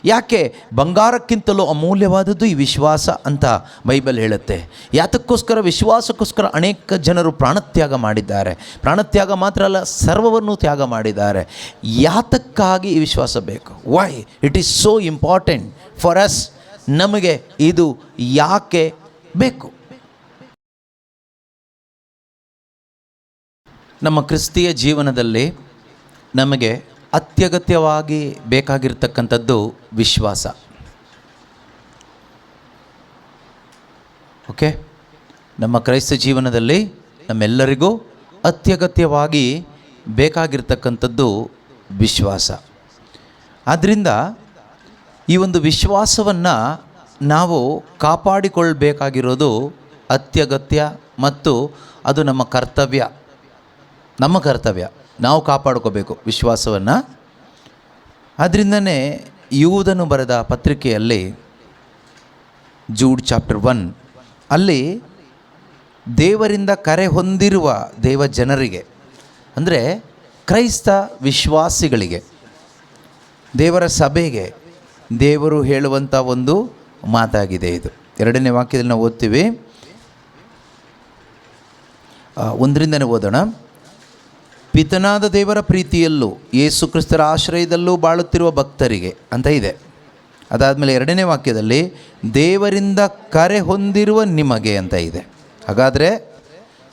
ಯಾಕೆ? ಬಂಗಾರಕ್ಕಿಂತಲೂ ಅಮೂಲ್ಯವಾದದ್ದು ಈ ವಿಶ್ವಾಸ ಅಂತ ಬೈಬಲ್ ಹೇಳುತ್ತೆ. ಯಾತಕ್ಕೋಸ್ಕರ? ವಿಶ್ವಾಸಕ್ಕೋಸ್ಕರ ಅನೇಕ ಜನರು ಪ್ರಾಣತ್ಯಾಗ ಮಾಡಿದ್ದಾರೆ. ಪ್ರಾಣತ್ಯಾಗ ಮಾತ್ರ ಅಲ್ಲ, ಸರ್ವವನ್ನು ತ್ಯಾಗ ಮಾಡಿದ್ದಾರೆ. ಯಾತಕ್ಕಾಗಿ ಈ ವಿಶ್ವಾಸ ಬೇಕು? Why it is so important for us. ನಮಗೆ ಇದು ಯಾಕೆ ಬೇಕು? ನಮ್ಮ ಕ್ರಿಸ್ತೀಯ ಜೀವನದಲ್ಲಿ ನಮಗೆ ಅತ್ಯಗತ್ಯವಾಗಿ ಬೇಕಾಗಿರ್ತಕ್ಕಂಥದ್ದು ವಿಶ್ವಾಸ. ಓಕೆ, ನಮ್ಮ ಕ್ರೈಸ್ತ ಜೀವನದಲ್ಲಿ ನಮ್ಮೆಲ್ಲರಿಗೂ ಅತ್ಯಗತ್ಯವಾಗಿ ಬೇಕಾಗಿರ್ತಕ್ಕಂಥದ್ದು ವಿಶ್ವಾಸ. ಆದ್ದರಿಂದ ಈ ಒಂದು ವಿಶ್ವಾಸವನ್ನು ನಾವು ಕಾಪಾಡಿಕೊಳ್ಬೇಕಾಗಿರೋದು ಅತ್ಯಗತ್ಯ ಮತ್ತು ಅದು ನಮ್ಮ ಕರ್ತವ್ಯ. ನಾವು ಕಾಪಾಡ್ಕೋಬೇಕು ವಿಶ್ವಾಸವನ್ನು. ಆದ್ದರಿಂದನೇ ಯೂದನು ಬರೆದ ಪತ್ರಿಕೆಯಲ್ಲಿ ಜೂಡ್ ಚಾಪ್ಟರ್ 1 ಅಲ್ಲಿ ದೇವರಿಂದ ಕರೆ ಹೊಂದಿರುವ ದೇವ ಜನರಿಗೆ, ಅಂದರೆ ಕ್ರೈಸ್ತ ವಿಶ್ವಾಸಿಗಳಿಗೆ, ದೇವರ ಸಭೆಗೆ ದೇವರು ಹೇಳುವಂಥ ಒಂದು ಮಾತಾಗಿದೆ ಇದು. 2ನೇ ವಾಕ್ಯದಲ್ಲಿ ನಾವು ಓದ್ತೀವಿ, 1ರಿಂದನೇ ಓದೋಣ. ಪಿತನಾದ ದೇವರ ಪ್ರೀತಿಯಲ್ಲೂ ಯೇಸು ಕ್ರಿಸ್ತರ ಆಶ್ರಯದಲ್ಲೂ ಬಾಳುತ್ತಿರುವ ಭಕ್ತರಿಗೆ ಅಂತ ಇದೆ. ಅದಾದಮೇಲೆ 2ನೇ ವಾಕ್ಯದಲ್ಲಿ ದೇವರಿಂದ ಕರೆ ಹೊಂದಿರುವ ನಿಮಗೆ ಅಂತ ಇದೆ. ಹಾಗಾದರೆ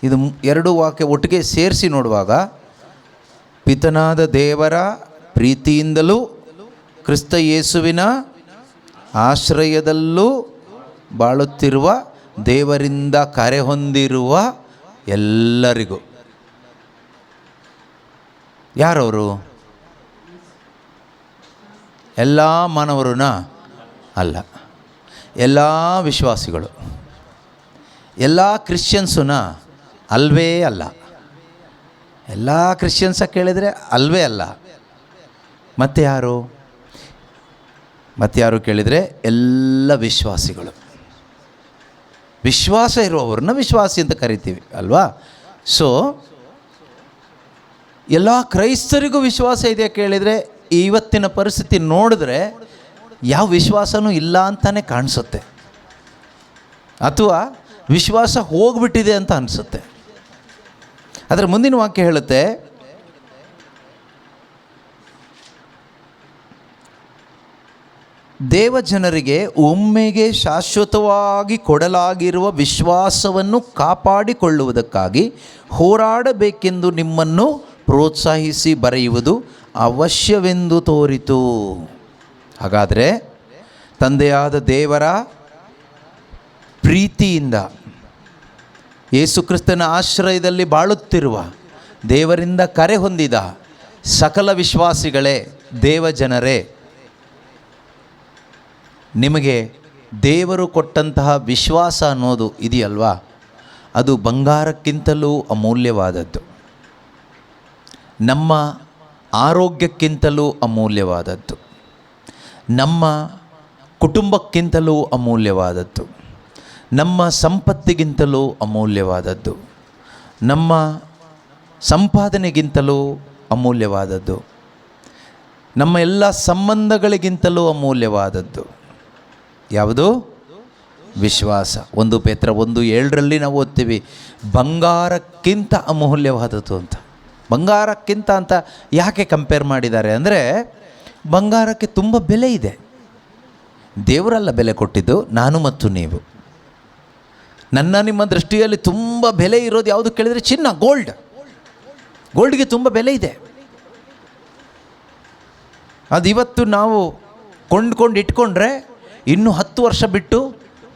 ಇದು 2 ವಾಕ್ಯ ಒಟ್ಟಿಗೆ ಸೇರಿಸಿ ನೋಡುವಾಗ, ಪಿತನಾದ ದೇವರ ಪ್ರೀತಿಯಿಂದಲೂ ಕ್ರಿಸ್ತ ಯೇಸುವಿನ ಆಶ್ರಯದಲ್ಲೂ ಬಾಳುತ್ತಿರುವ ದೇವರಿಂದ ಕರೆ ಹೊಂದಿರುವ ಎಲ್ಲರಿಗೂ. ಯಾರವರು? ಎಲ್ಲ ಮಾನವರನ್ನ ಅಲ್ಲ, ಎಲ್ಲ ವಿಶ್ವಾಸಿಗಳು. ಎಲ್ಲ ಕ್ರಿಶ್ಚಿಯನ್ಸನ್ನ ಅಲ್ವೇ ಅಲ್ಲ. ಎಲ್ಲ ಕ್ರಿಶ್ಚಿಯನ್ಸ ಕೇಳಿದರೆ ಅಲ್ವೇ ಅಲ್ಲ. ಮತ್ತೆ ಯಾರು ಕೇಳಿದರೆ ಎಲ್ಲ ವಿಶ್ವಾಸಿಗಳು. ವಿಶ್ವಾಸ ಇರುವವ್ರನ್ನ ವಿಶ್ವಾಸಿ ಅಂತ ಕರಿತೀವಿ ಅಲ್ವಾ? ಸೊ ಎಲ್ಲ ಕ್ರೈಸ್ತರಿಗೂ ವಿಶ್ವಾಸ ಇದೆ ಕೇಳಿದರೆ, ಇವತ್ತಿನ ಪರಿಸ್ಥಿತಿ ನೋಡಿದ್ರೆ ಯಾವ ವಿಶ್ವಾಸನೂ ಇಲ್ಲ ಅಂತಲೇ ಕಾಣಿಸುತ್ತೆ, ಅಥವಾ ವಿಶ್ವಾಸ ಹೋಗ್ಬಿಟ್ಟಿದೆ ಅಂತ ಅನಿಸುತ್ತೆ. ಅದರ ಮುಂದಿನ ವಾಕ್ಯ ಹೇಳುತ್ತೆ, ದೇವಜನರಿಗೆ ಒಮ್ಮೆಗೆ ಶಾಶ್ವತವಾಗಿ ಕೊಡಲಾಗಿರುವ ವಿಶ್ವಾಸವನ್ನು ಕಾಪಾಡಿಕೊಳ್ಳುವುದಕ್ಕಾಗಿ ಹೋರಾಡಬೇಕೆಂದು ನಿಮ್ಮನ್ನು ಪ್ರೋತ್ಸಾಹಿಸಿ ಬರೆಯುವುದು ಅವಶ್ಯವೆಂದು ತೋರಿತು. ಹಾಗಾದರೆ ತಂದೆಯಾದ ದೇವರ ಪ್ರೀತಿಯಿಂದ ಯೇಸುಕ್ರಿಸ್ತನ ಆಶ್ರಯದಲ್ಲಿ ಬಾಳುತ್ತಿರುವ, ದೇವರಿಂದ ಕರೆ ಹೊಂದಿದ ಸಕಲ ವಿಶ್ವಾಸಿಗಳೇ, ದೇವಜನರೇ, ನಿಮಗೆ ದೇವರು ಕೊಟ್ಟಂತಹ ವಿಶ್ವಾಸ ಅನ್ನೋದು ಇದೆಯಲ್ವಾ, ಅದು ಬಂಗಾರಕ್ಕಿಂತಲೂ ಅಮೂಲ್ಯವಾದದ್ದು, ನಮ್ಮ ಆರೋಗ್ಯಕ್ಕಿಂತಲೂ ಅಮೂಲ್ಯವಾದದ್ದು, ನಮ್ಮ ಕುಟುಂಬಕ್ಕಿಂತಲೂ ಅಮೂಲ್ಯವಾದದ್ದು, ನಮ್ಮ ಸಂಪತ್ತಿಗಿಂತಲೂ ಅಮೂಲ್ಯವಾದದ್ದು, ನಮ್ಮ ಸಂಪಾದನೆಗಿಂತಲೂ ಅಮೂಲ್ಯವಾದದ್ದು, ನಮ್ಮ ಎಲ್ಲ ಸಂಬಂಧಗಳಿಗಿಂತಲೂ ಅಮೂಲ್ಯವಾದದ್ದು ಯಾವುದು? ವಿಶ್ವಾಸ. 1 ಪೇತ್ರ 1:7 ನಾವು ಓದ್ತೀವಿ, ಬಂಗಾರಕ್ಕಿಂತ ಅಮೂಲ್ಯವಾದದ್ದು ಅಂತ. ಬಂಗಾರಕ್ಕಿಂತ ಅಂತ ಯಾಕೆ ಕಂಪೇರ್ ಮಾಡಿದ್ದಾರೆ ಅಂದರೆ, ಬಂಗಾರಕ್ಕೆ ತುಂಬ ಬೆಲೆ ಇದೆ. ದೇವರೆಲ್ಲ ಬೆಲೆ ಕೊಟ್ಟಿದ್ದು, ನಾನು ಮತ್ತು ನೀವು. ನಿಮ್ಮ ದೃಷ್ಟಿಯಲ್ಲಿ ತುಂಬ ಬೆಲೆ ಇರೋದು ಯಾವುದು ಕೇಳಿದರೆ ಚಿನ್ನ, ಗೋಲ್ಡ್ಗೆ ತುಂಬ ಬೆಲೆ ಇದೆ. ಅದು ಇವತ್ತು ನಾವು ಕೊಂಡ್ಕೊಂಡು ಇಟ್ಕೊಂಡ್ರೆ ಇನ್ನೂ 10 ವರ್ಷ ಬಿಟ್ಟು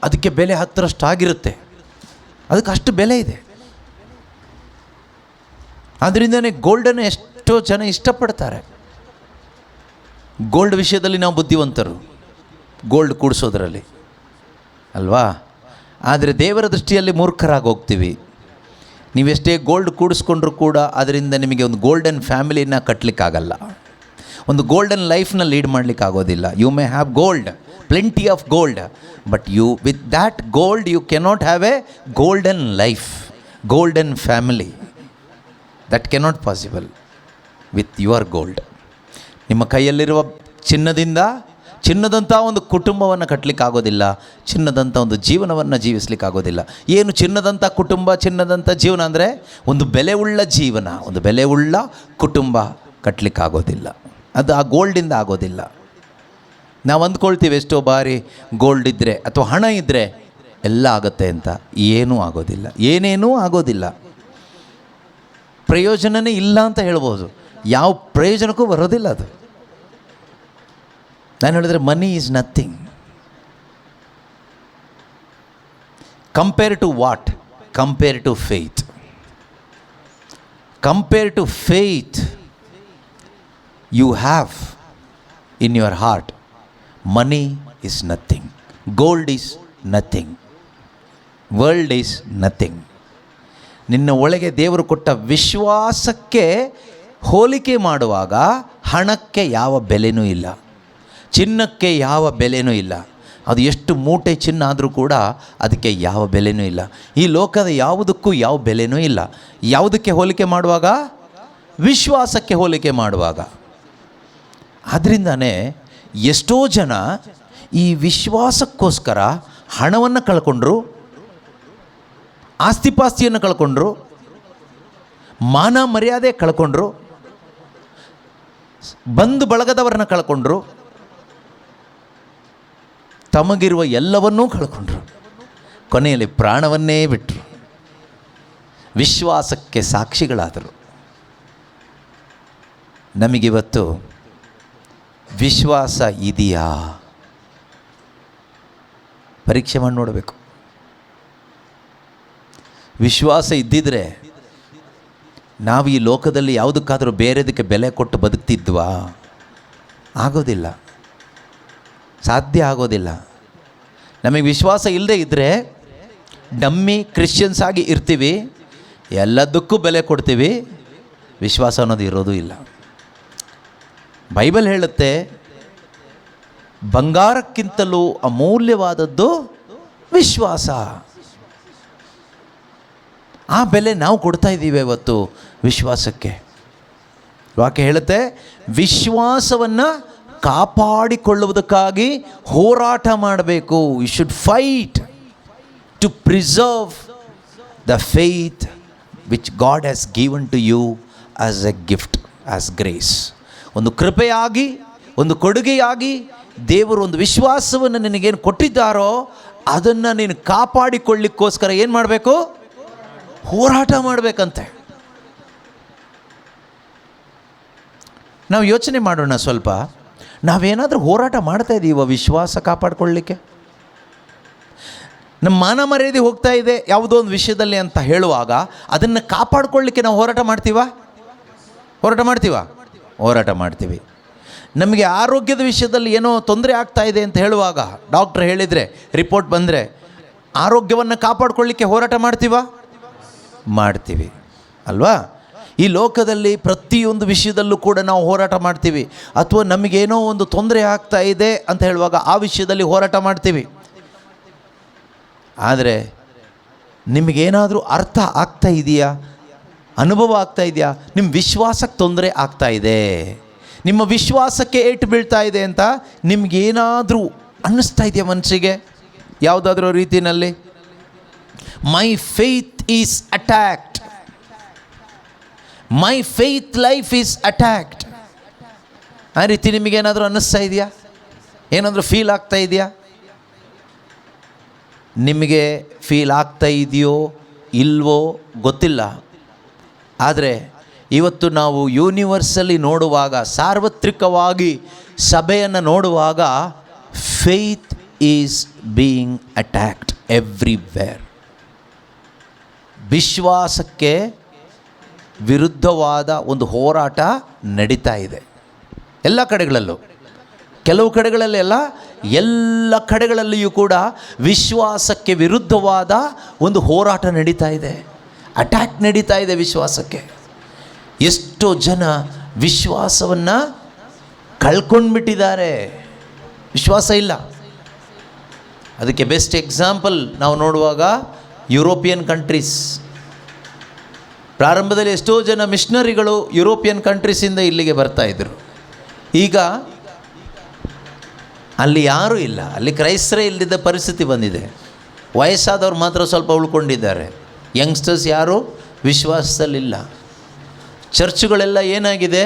ಅದಕ್ಕೆ ಬೆಲೆ 10ರಷ್ಟು ಆಗಿರುತ್ತೆ. ಅದಕ್ಕೆ ಅಷ್ಟು ಬೆಲೆ ಇದೆ. ಆದ್ದರಿಂದನೇ ಗೋಲ್ಡನ್ನು ಎಷ್ಟೋ ಜನ ಇಷ್ಟಪಡ್ತಾರೆ. ಗೋಲ್ಡ್ ವಿಷಯದಲ್ಲಿ ನಾವು ಬುದ್ಧಿವಂತರು, ಗೋಲ್ಡ್ ಕೂಡಿಸೋದ್ರಲ್ಲಿ ಅಲ್ವಾ? ಆದರೆ ದೇವರ ದೃಷ್ಟಿಯಲ್ಲಿ ಮೂರ್ಖರಾಗಿ ಹೋಗ್ತೀವಿ. ನೀವೆಷ್ಟೇ ಗೋಲ್ಡ್ ಕೂಡಿಸ್ಕೊಂಡ್ರೂ ಕೂಡ ಅದರಿಂದ ನಿಮಗೆ ಒಂದು ಗೋಲ್ಡನ್ ಫ್ಯಾಮಿಲಿನ ಕಟ್ಟಲಿಕ್ಕಾಗಲ್ಲ, ಒಂದು ಗೋಲ್ಡನ್ ಲೈಫ್ನ ಲೀಡ್ ಮಾಡಲಿಕ್ಕಾಗೋದಿಲ್ಲ. You may have gold, plenty of gold, but with that gold you cannot have a golden life, golden family. That cannot possible with your gold. ನಿಮ್ಮ ಕೈಯಲ್ಲಿರುವ ಚಿನ್ನದಿಂದ ಚಿನ್ನದಂಥ ಒಂದು ಕುಟುಂಬವನ್ನು ಕಟ್ಟಲಿಕ್ಕಾಗೋದಿಲ್ಲ, ಚಿನ್ನದಂಥ ಒಂದು ಜೀವನವನ್ನು ಜೀವಿಸಲಿಕ್ಕಾಗೋದಿಲ್ಲ. ಏನು ಚಿನ್ನದಂಥ ಕುಟುಂಬ, ಚಿನ್ನದಂಥ ಜೀವನ ಅಂದರೆ ಒಂದು ಬೆಲೆಯುಳ್ಳ ಜೀವನ, ಒಂದು ಬೆಲೆಯುಳ್ಳ ಕುಟುಂಬ ಕಟ್ಟಲಿಕ್ಕಾಗೋದಿಲ್ಲ. ಅದು ಆ ಗೋಲ್ಡಿಂದ ಆಗೋದಿಲ್ಲ. ನಾವು ಅಂದ್ಕೊಳ್ತೀವಿ ಎಷ್ಟೋ ಬಾರಿ ಗೋಲ್ಡ್ ಇದ್ದರೆ ಅಥವಾ ಹಣ ಇದ್ದರೆ ಎಲ್ಲ ಆಗುತ್ತೆ ಅಂತ. ಏನೂ ಆಗೋದಿಲ್ಲ, ಏನೇನೂ ಆಗೋದಿಲ್ಲ. ಪ್ರಯೋಜನವೇ ಇಲ್ಲ ಅಂತ ಹೇಳ್ಬೋದು, ಯಾವ ಪ್ರಯೋಜನಕ್ಕೂ ಬರೋದಿಲ್ಲ ಅದು. ನಾನು ಹೇಳಿದ್ರೆ money is nothing compare to what? Compare to faith. Compare to faith you have in your heart, money is nothing, gold is nothing, world is nothing. ನಿನ್ನ ಒಳಗೆ ದೇವರು ಕೊಟ್ಟ ವಿಶ್ವಾಸಕ್ಕೆ ಹೋಲಿಕೆ ಮಾಡುವಾಗ ಹಣಕ್ಕೆ ಯಾವ ಬೆಲೆನೂ ಇಲ್ಲ, ಚಿನ್ನಕ್ಕೆ ಯಾವ ಬೆಲೆನೂ ಇಲ್ಲ. ಅದು ಎಷ್ಟು ಮೂಟೆ ಚಿನ್ನ ಆದರೂ ಕೂಡ ಅದಕ್ಕೆ ಯಾವ ಬೆಲೆನೂ ಇಲ್ಲ. ಈ ಲೋಕದ ಯಾವುದಕ್ಕೂ ಯಾವ ಬೆಲೆನೂ ಇಲ್ಲ. ಯಾವುದಕ್ಕೆ ಹೋಲಿಕೆ ಮಾಡುವಾಗ? ವಿಶ್ವಾಸಕ್ಕೆ ಹೋಲಿಕೆ ಮಾಡುವಾಗ. ಆದ್ದರಿಂದನೇ ಎಷ್ಟೋ ಜನ ಈ ವಿಶ್ವಾಸಕ್ಕೋಸ್ಕರ ಹಣವನ್ನು ಕಳ್ಕೊಂಡ್ರು, ಆಸ್ತಿಪಾಸ್ತಿಯನ್ನು ಕಳ್ಕೊಂಡ್ರು, ಮಾನ ಮರ್ಯಾದೆ ಕಳ್ಕೊಂಡ್ರು, ಬಂಧು ಬಳಗದವರನ್ನ ಕಳ್ಕೊಂಡ್ರು, ತಮಗಿರುವ ಎಲ್ಲವನ್ನೂ ಕಳ್ಕೊಂಡ್ರು, ಕೊನೆಯಲ್ಲಿ ಪ್ರಾಣವನ್ನೇ ಬಿಟ್ಟರು. ವಿಶ್ವಾಸಕ್ಕೆ ಸಾಕ್ಷಿಗಳಾದರು. ನಮಗಿವತ್ತು ವಿಶ್ವಾಸ ಇದೆಯಾ? ಪರೀಕ್ಷೆ ಮಾಡಿ ನೋಡಬೇಕು. ವಿಶ್ವಾಸ ಇದ್ದಿದ್ರೆ ನಾವು ಈ ಲೋಕದಲ್ಲಿ ಯಾವುದಕ್ಕಾದರೂ ಬೇರೆದಕ್ಕೆ ಬೆಲೆ ಕೊಟ್ಟು ಬದುಕ್ತಿದ್ವಾ? ಆಗೋದಿಲ್ಲ, ಸಾಧ್ಯ ಆಗೋದಿಲ್ಲ. ನಮಗೆ ವಿಶ್ವಾಸ ಇಲ್ಲದೆ ಇದ್ದರೆ ಡಮ್ಮಿ ಕ್ರಿಶ್ಚಿಯನ್ಸ್ ಆಗಿ ಇರ್ತೀವಿ, ಎಲ್ಲದಕ್ಕೂ ಬೆಲೆ ಕೊಡ್ತೀವಿ, ವಿಶ್ವಾಸ ಅನ್ನೋದು ಇರೋದು ಇಲ್ಲ. ಬೈಬಲ್ ಹೇಳುತ್ತೆ, ಬಂಗಾರಕ್ಕಿಂತಲೂ ಅಮೂಲ್ಯವಾದದ್ದು ವಿಶ್ವಾಸ. ಆ ಬೆಲೆ ನಾವು ಕೊಡ್ತಾ ಇದ್ದೀವಿ ಇವತ್ತು ವಿಶ್ವಾಸಕ್ಕೆ. ವಾಕ್ಯ ಹೇಳುತ್ತೆ, ವಿಶ್ವಾಸವನ್ನು ಕಾಪಾಡಿಕೊಳ್ಳುವುದಕ್ಕಾಗಿ ಹೋರಾಟ ಮಾಡಬೇಕು. You should fight to preserve the faith which God has given to you as a gift, as grace. ಒಂದು ಕೃಪೆಯಾಗಿ, ಒಂದು ಕೊಡುಗೆಯಾಗಿ ದೇವರು ಒಂದು ವಿಶ್ವಾಸವನ್ನು ನಿನಗೇನು ಕೊಟ್ಟಿದ್ದಾರೋ ಅದನ್ನು ನೀನು ಕಾಪಾಡಿಕೊಳ್ಳಿಕ್ಕೋಸ್ಕರ ಏನು ಮಾಡಬೇಕು? ಹೋರಾಟ ಮಾಡಬೇಕಂತೆ. ನಾವು ಯೋಚನೆ ಮಾಡೋಣ ಸ್ವಲ್ಪ. ನಾವೇನಾದರೂ ಹೋರಾಟ ಮಾಡ್ತಾ ಇದ್ದೀವ ವಿಶ್ವಾಸ ಕಾಪಾಡಿಕೊಳ್ಳಲಿಕ್ಕೆ? ನಮ್ಮ ಮಾನ ಮರ್ಯಾದೆ ಹೋಗ್ತಾ ಇದೆ ಯಾವುದೋ ಒಂದು ವಿಷಯದಲ್ಲಿ ಅಂತ ಹೇಳುವಾಗ ಅದನ್ನು ಕಾಪಾಡಿಕೊಳ್ಳಲಿಕ್ಕೆ ನಾವು ಹೋರಾಟ ಮಾಡ್ತೀವಾ? ಹೋರಾಟ ಮಾಡ್ತೀವಿ. ನಮಗೆ ಆರೋಗ್ಯದ ವಿಷಯದಲ್ಲಿ ಏನೋ ತೊಂದರೆ ಆಗ್ತಾ ಇದೆ ಅಂತ ಹೇಳುವಾಗ, ಡಾಕ್ಟ್ರ್ ಹೇಳಿದರೆ, ರಿಪೋರ್ಟ್ ಬಂದರೆ, ಆರೋಗ್ಯವನ್ನು ಕಾಪಾಡಿಕೊಳ್ಳಲಿಕ್ಕೆ ಹೋರಾಟ ಮಾಡ್ತೀವಿ ಅಲ್ವಾ? ಈ ಲೋಕದಲ್ಲಿ ಪ್ರತಿಯೊಂದು ವಿಷಯದಲ್ಲೂ ಕೂಡ ನಾವು ಹೋರಾಟ ಮಾಡ್ತೀವಿ. ಅಥವಾ ನಮಗೇನೋ ಒಂದು ತೊಂದರೆ ಆಗ್ತಾ ಇದೆ ಅಂತ ಹೇಳುವಾಗ ಆ ವಿಷಯದಲ್ಲಿ ಹೋರಾಟ ಮಾಡ್ತೀವಿ. ಆದರೆ ನಿಮಗೇನಾದರೂ ಅರ್ಥ ಆಗ್ತಾ ಇದೆಯಾ? ಅನುಭವ ಆಗ್ತಾ ಇದೆಯಾ? ನಿಮ್ಮ ವಿಶ್ವಾಸಕ್ಕೆ ತೊಂದರೆ ಆಗ್ತಾ ಇದೆ, ನಿಮ್ಮ ವಿಶ್ವಾಸಕ್ಕೆ ಏಟು ಬೀಳ್ತಾ ಇದೆ ಅಂತ ನಿಮಗೇನಾದರೂ ಅನ್ನಿಸ್ತಾ ಇದೆಯಾ ಮನಸ್ಸಿಗೆ? ಯಾವುದಾದ್ರೂ ರೀತಿಯಲ್ಲಿ my faith is attacked, my faith life is attacked, ಆ ರೀತಿ ನಿಮಗೇನಾದರೂ ಅನ್ನಿಸ್ತಾ ಇದೆಯಾ? ಏನಾದರೂ ಫೀಲ್ ಆಗ್ತಾ ಇದೆಯಾ? ನಿಮಗೆ ಫೀಲ್ ಆಗ್ತಾ ಇದೆಯೋ ಇಲ್ವೋ ಗೊತ್ತಿಲ್ಲ. ಆದರೆ ಇವತ್ತು ನಾವು ಯೂನಿವರ್ಸಲ್ಲಿ ನೋಡುವಾಗ, ಸಾರ್ವತ್ರಿಕವಾಗಿ ಸಭೆಯನ್ನು ನೋಡುವಾಗ, faith is being attacked everywhere. ವಿಶ್ವಾಸಕ್ಕೆ ವಿರುದ್ಧವಾದ ಒಂದು ಹೋರಾಟ ನಡೀತಾ ಇದೆ ಎಲ್ಲ ಕಡೆಗಳಲ್ಲೂ. ಕೆಲವು ಕಡೆಗಳಲ್ಲಿ ಅಲ್ಲ, ಎಲ್ಲ ಕಡೆಗಳಲ್ಲಿಯೂ ಕೂಡ ವಿಶ್ವಾಸಕ್ಕೆ ವಿರುದ್ಧವಾದ ಒಂದು ಹೋರಾಟ ನಡೀತಾ ಇದೆ, ಅಟ್ಯಾಕ್ ನಡೀತಾ ಇದೆ ವಿಶ್ವಾಸಕ್ಕೆ. ಎಷ್ಟೋ ಜನ ವಿಶ್ವಾಸವನ್ನು ಕಳ್ಕೊಂಡ್ಬಿಟ್ಟಿದ್ದಾರೆ, ವಿಶ್ವಾಸ ಇಲ್ಲ. ಅದಕ್ಕೆ ಬೆಸ್ಟ್ ಎಕ್ಸಾಂಪಲ್ ನಾವು ನೋಡುವಾಗ ಯುರೋಪಿಯನ್ ಕಂಟ್ರೀಸ್. ಪ್ರಾರಂಭದಲ್ಲಿ ಎಷ್ಟೋ ಜನ ಮಿಷನರಿಗಳು ಯುರೋಪಿಯನ್ ಕಂಟ್ರೀಸಿಂದ ಇಲ್ಲಿಗೆ ಬರ್ತಾಯಿದ್ರು. ಈಗ ಅಲ್ಲಿ ಯಾರೂ ಇಲ್ಲ, ಅಲ್ಲಿ ಕ್ರೈಸ್ತರೇ ಇಲ್ಲದಿದ್ದ ಪರಿಸ್ಥಿತಿ ಬಂದಿದೆ. ವಯಸ್ಸಾದವ್ರು ಮಾತ್ರ ಸ್ವಲ್ಪ ಉಳ್ಕೊಂಡಿದ್ದಾರೆ. ಯಂಗ್ಸ್ಟರ್ಸ್ ಯಾರೂ ವಿಶ್ವಾಸದಲ್ಲಿಲ್ಲ. ಚರ್ಚುಗಳೆಲ್ಲ ಏನಾಗಿದೆ,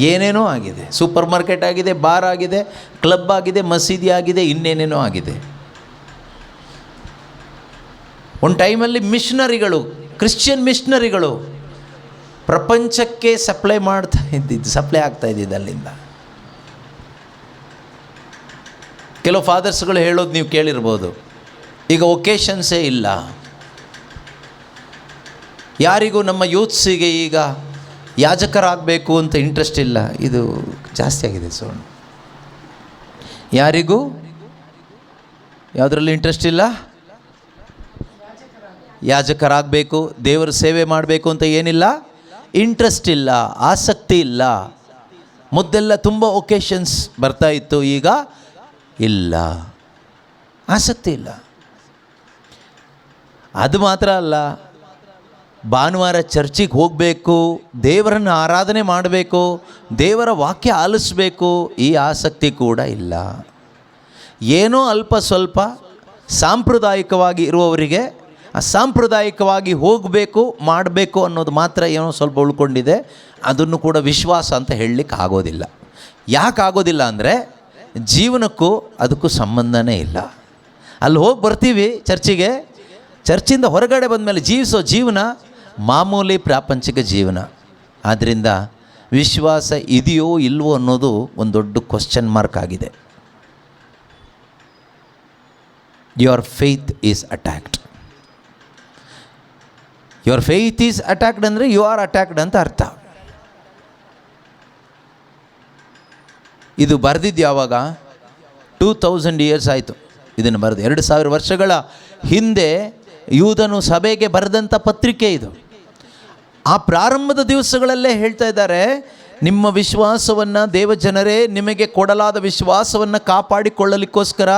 ಏನೇನೋ ಆಗಿದೆ. ಸೂಪರ್ ಮಾರ್ಕೆಟ್ ಆಗಿದೆ, ಬಾರ್ ಆಗಿದೆ, ಕ್ಲಬ್ ಆಗಿದೆ, ಮಸೀದಿ ಆಗಿದೆ, ಇನ್ನೇನೇನೋ ಆಗಿದೆ. ಒಂದು ಟೈಮಲ್ಲಿ ಮಿಷನರಿಗಳು, ಕ್ರಿಶ್ಚಿಯನ್ ಮಿಷನರಿಗಳು ಪ್ರಪಂಚಕ್ಕೆ ಸಪ್ಲೈ ಆಗ್ತಾ ಇದ್ದಿದ್ದು ಅಲ್ಲಿಂದ. ಕೆಲವು ಫಾದರ್ಸ್ಗಳು ಹೇಳೋದು ನೀವು ಕೇಳಿರ್ಬೋದು, ಈಗ ಒಕೇಶನ್ಸೇ ಇಲ್ಲ, ಯಾರಿಗೂ ನಮ್ಮ ಯೂತ್ಸಿಗೆ ಈಗ ಯಾಜಕರಾಗಬೇಕು ಅಂತ ಇಂಟ್ರೆಸ್ಟ್ ಇಲ್ಲ. ಇದು ಜಾಸ್ತಿ ಆಗಿದೆ ಸೋಣ. ಯಾರಿಗೂ ಯಾವುದರಲ್ಲಿ ಇಂಟ್ರೆಸ್ಟ್ ಇಲ್ಲ, ಯಾಜಕರಾಗಬೇಕು, ದೇವರ ಸೇವೆ ಮಾಡಬೇಕು ಅಂತ ಏನಿಲ್ಲ, ಇಂಟ್ರೆಸ್ಟ್ ಇಲ್ಲ, ಆಸಕ್ತಿ ಇಲ್ಲ. ಮೊದಲೆಲ್ಲ ತುಂಬ ಒಕೇಶನ್ಸ್ ಬರ್ತಾ ಇತ್ತು, ಈಗ ಇಲ್ಲ, ಆಸಕ್ತಿ ಇಲ್ಲ. ಅದು ಮಾತ್ರ ಅಲ್ಲ, ಭಾನುವಾರ ಚರ್ಚಿಗೆ ಹೋಗಬೇಕು, ದೇವರನ್ನು ಆರಾಧನೆ ಮಾಡಬೇಕು, ದೇವರ ವಾಕ್ಯ ಆಲಿಸಬೇಕು, ಈ ಆಸಕ್ತಿ ಕೂಡ ಇಲ್ಲ. ಏನೋ ಅಲ್ಪ ಸ್ವಲ್ಪ ಸಾಂಪ್ರದಾಯಿಕವಾಗಿ ಇರುವವರಿಗೆ ಸಾಂಪ್ರದಾಯಿಕವಾಗಿ ಹೋಗಬೇಕು, ಮಾಡಬೇಕು ಅನ್ನೋದು ಮಾತ್ರ ಏನೋ ಸ್ವಲ್ಪ ಉಳ್ಕೊಂಡಿದೆ. ಅದನ್ನು ಕೂಡ ವಿಶ್ವಾಸ ಅಂತ ಹೇಳಲಿಕ್ಕೆ ಆಗೋದಿಲ್ಲ. ಯಾಕೆ ಆಗೋದಿಲ್ಲ ಅಂದರೆ ಜೀವನಕ್ಕೂ ಅದಕ್ಕೂ ಸಂಬಂಧನೇ ಇಲ್ಲ. ಅಲ್ಲಿ ಹೋಗಿ ಬರ್ತೀವಿ ಚರ್ಚಿಗೆ, ಚರ್ಚಿಂದ ಹೊರಗಡೆ ಬಂದಮೇಲೆ ಜೀವಿಸೋ ಜೀವನ ಮಾಮೂಲಿ ಪ್ರಾಪಂಚಿಕ ಜೀವನ. ಆದ್ದರಿಂದ ವಿಶ್ವಾಸ ಇದೆಯೋ ಇಲ್ವೋ ಅನ್ನೋದು ಒಂದು ದೊಡ್ಡ ಕ್ವಶ್ಚನ್ ಮಾರ್ಕ್ ಆಗಿದೆ. Your faith is attacked. Your faith is attacked ಅಂದರೆ ಯು ಆರ್ ಅಟ್ಯಾಕ್ಡ್ ಅಂತ ಅರ್ಥ. ಇದು ಬರೆದಿದ್ದು ಯಾವಾಗ? 2000 years ಆಯಿತು ಇದನ್ನು ಬರೆದು. 2000 ವರ್ಷಗಳ ಹಿಂದೆ ಯೂದನು ಸಭೆಗೆ ಬರೆದಂಥ ಪತ್ರಿಕೆ ಇದು. ಆ ಪ್ರಾರಂಭದ ದಿವಸಗಳಲ್ಲೇ ಹೇಳ್ತಾ ಇದ್ದಾರೆ, ನಿಮ್ಮ ವಿಶ್ವಾಸವನ್ನು, ದೇವಜನರೇ ನಿಮಗೆ ಕೊಡಲಾದ ವಿಶ್ವಾಸವನ್ನು ಕಾಪಾಡಿಕೊಳ್ಳಲಿಕ್ಕೋಸ್ಕರ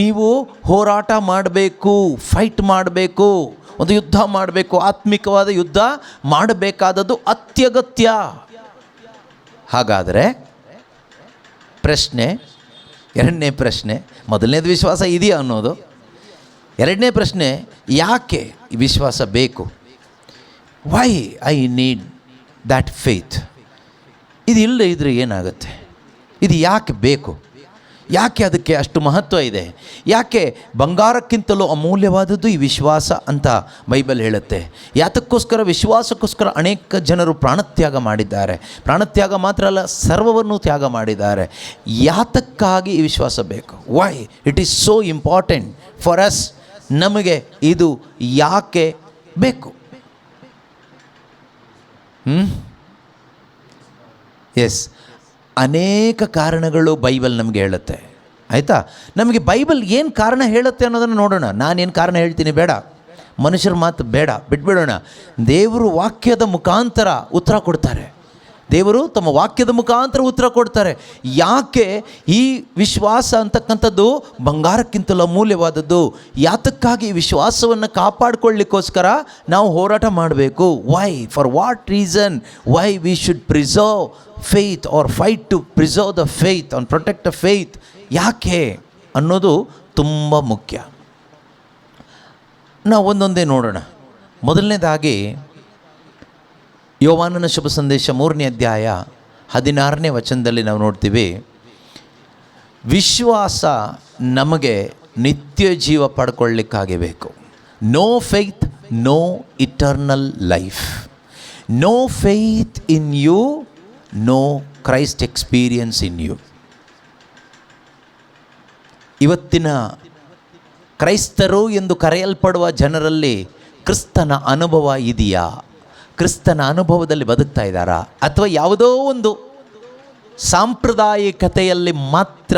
ನೀವು ಹೋರಾಟ ಮಾಡಬೇಕು, ಫೈಟ್ ಮಾಡಬೇಕು, ಒಂದು ಯುದ್ಧ ಮಾಡಬೇಕು, ಆತ್ಮಿಕವಾದ ಯುದ್ಧ ಮಾಡಬೇಕಾದದ್ದು ಅತ್ಯಗತ್ಯ. ಹಾಗಾದರೆ ಪ್ರಶ್ನೆ, ಎರಡನೇ ಪ್ರಶ್ನೆ, ಮೊದಲನೇದು ವಿಶ್ವಾಸ ಇದೆಯಾ ಅನ್ನೋದು, ಎರಡನೇ ಪ್ರಶ್ನೆ ಯಾಕೆ ಈ ವಿಶ್ವಾಸ ಬೇಕು? Why I need that faith. ಇದು ಇಲ್ಲದೆ ಇದ್ದರೆ ಏನಾಗುತ್ತೆ? ಇದು ಯಾಕೆ ಬೇಕು? ಯಾಕೆ ಅದಕ್ಕೆ ಅಷ್ಟು ಮಹತ್ವ ಇದೆ? ಯಾಕೆ ಬಂಗಾರಕ್ಕಿಂತಲೂ ಅಮೂಲ್ಯವಾದದ್ದು ಈ ವಿಶ್ವಾಸ ಅಂತ ಬೈಬಲ್ ಹೇಳುತ್ತೆ. ಯಾತಕ್ಕೋಸ್ಕರ? ವಿಶ್ವಾಸಕ್ಕೋಸ್ಕರ ಅನೇಕ ಜನರು ಪ್ರಾಣತ್ಯಾಗ ಮಾಡಿದ್ದಾರೆ. ಪ್ರಾಣತ್ಯಾಗ ಮಾತ್ರ ಅಲ್ಲ, ಸರ್ವವನ್ನು ತ್ಯಾಗ ಮಾಡಿದ್ದಾರೆ. ಯಾತಕ್ಕಾಗಿ ಈ ವಿಶ್ವಾಸ ಬೇಕು? Why it is so important for us. ನಮಗೆ ಇದು ಯಾಕೆ ಬೇಕು? ಎಸ್, ಅನೇಕ ಕಾರಣಗಳು ಬೈಬಲ್ ನಮಗೆ ಹೇಳುತ್ತೆ. ಆಯಿತಾ? ನಮಗೆ ಬೈಬಲ್ ಏನು ಕಾರಣ ಹೇಳುತ್ತೆ ಅನ್ನೋದನ್ನು ನೋಡೋಣ. ನಾನೇನು ಕಾರಣ ಹೇಳ್ತೀನಿ ಬೇಡ, ಮನುಷ್ಯರ ಮಾತು ಬೇಡ, ಬಿಟ್ಬಿಡೋಣ. ದೇವರು ವಾಕ್ಯದ ಮುಖಾಂತರ ಉತ್ತರ ಕೊಡ್ತಾರೆ. ದೇವರು ತಮ್ಮ ವಾಕ್ಯದ ಮುಖಾಂತರ ಉತ್ತರ ಕೊಡ್ತಾರೆ. ಯಾಕೆ ಈ ವಿಶ್ವಾಸ ಅಂತಕ್ಕಂಥದ್ದು ಬಂಗಾರಕ್ಕಿಂತಲೂ ಅಮೂಲ್ಯವಾದದ್ದು? ಯಾತಕ್ಕಾಗಿ ಈ ವಿಶ್ವಾಸವನ್ನು ಕಾಪಾಡಿಕೊಳ್ಳಿಕ್ಕೋಸ್ಕರ ನಾವು ಹೋರಾಟ ಮಾಡಬೇಕು? Why, for what reason, why we should preserve faith or fight to preserve the faith and protect the faith. ಯಾಕೆ ಅನ್ನೋದು ತುಂಬ ಮುಖ್ಯ. ನಾವು ಒಂದೊಂದೇ ನೋಡೋಣ. ಮೊದಲನೇದಾಗಿ ಯೋವಾನನ ಶುಭ ಸಂದೇಶ 3ನೇ ಅಧ್ಯಾಯ 16ನೇ ವಚನದಲ್ಲಿ ನಾವು ನೋಡ್ತೀವಿ, ವಿಶ್ವಾಸ ನಮಗೆ ನಿತ್ಯ ಜೀವ ಪಡ್ಕೊಳ್ಳಿಕ್ಕಾಗಿ ಬೇಕು. No faith, no eternal life. No faith in you, no Christ experience in you. ಇವತ್ತಿನ ಕ್ರೈಸ್ತರು ಎಂದು ಕರೆಯಲ್ಪಡುವ ಜನರಲ್ಲಿ ಕ್ರಿಸ್ತನ ಅನುಭವ ಇದೆಯಾ? ಕ್ರಿಸ್ತನ ಅನುಭವದಲ್ಲಿ ಬದುಕ್ತಾ ಇದ್ದಾರಾ? ಅಥವಾ ಯಾವುದೋ ಒಂದು ಸಾಂಪ್ರದಾಯಿಕತೆಯಲ್ಲಿ ಮಾತ್ರ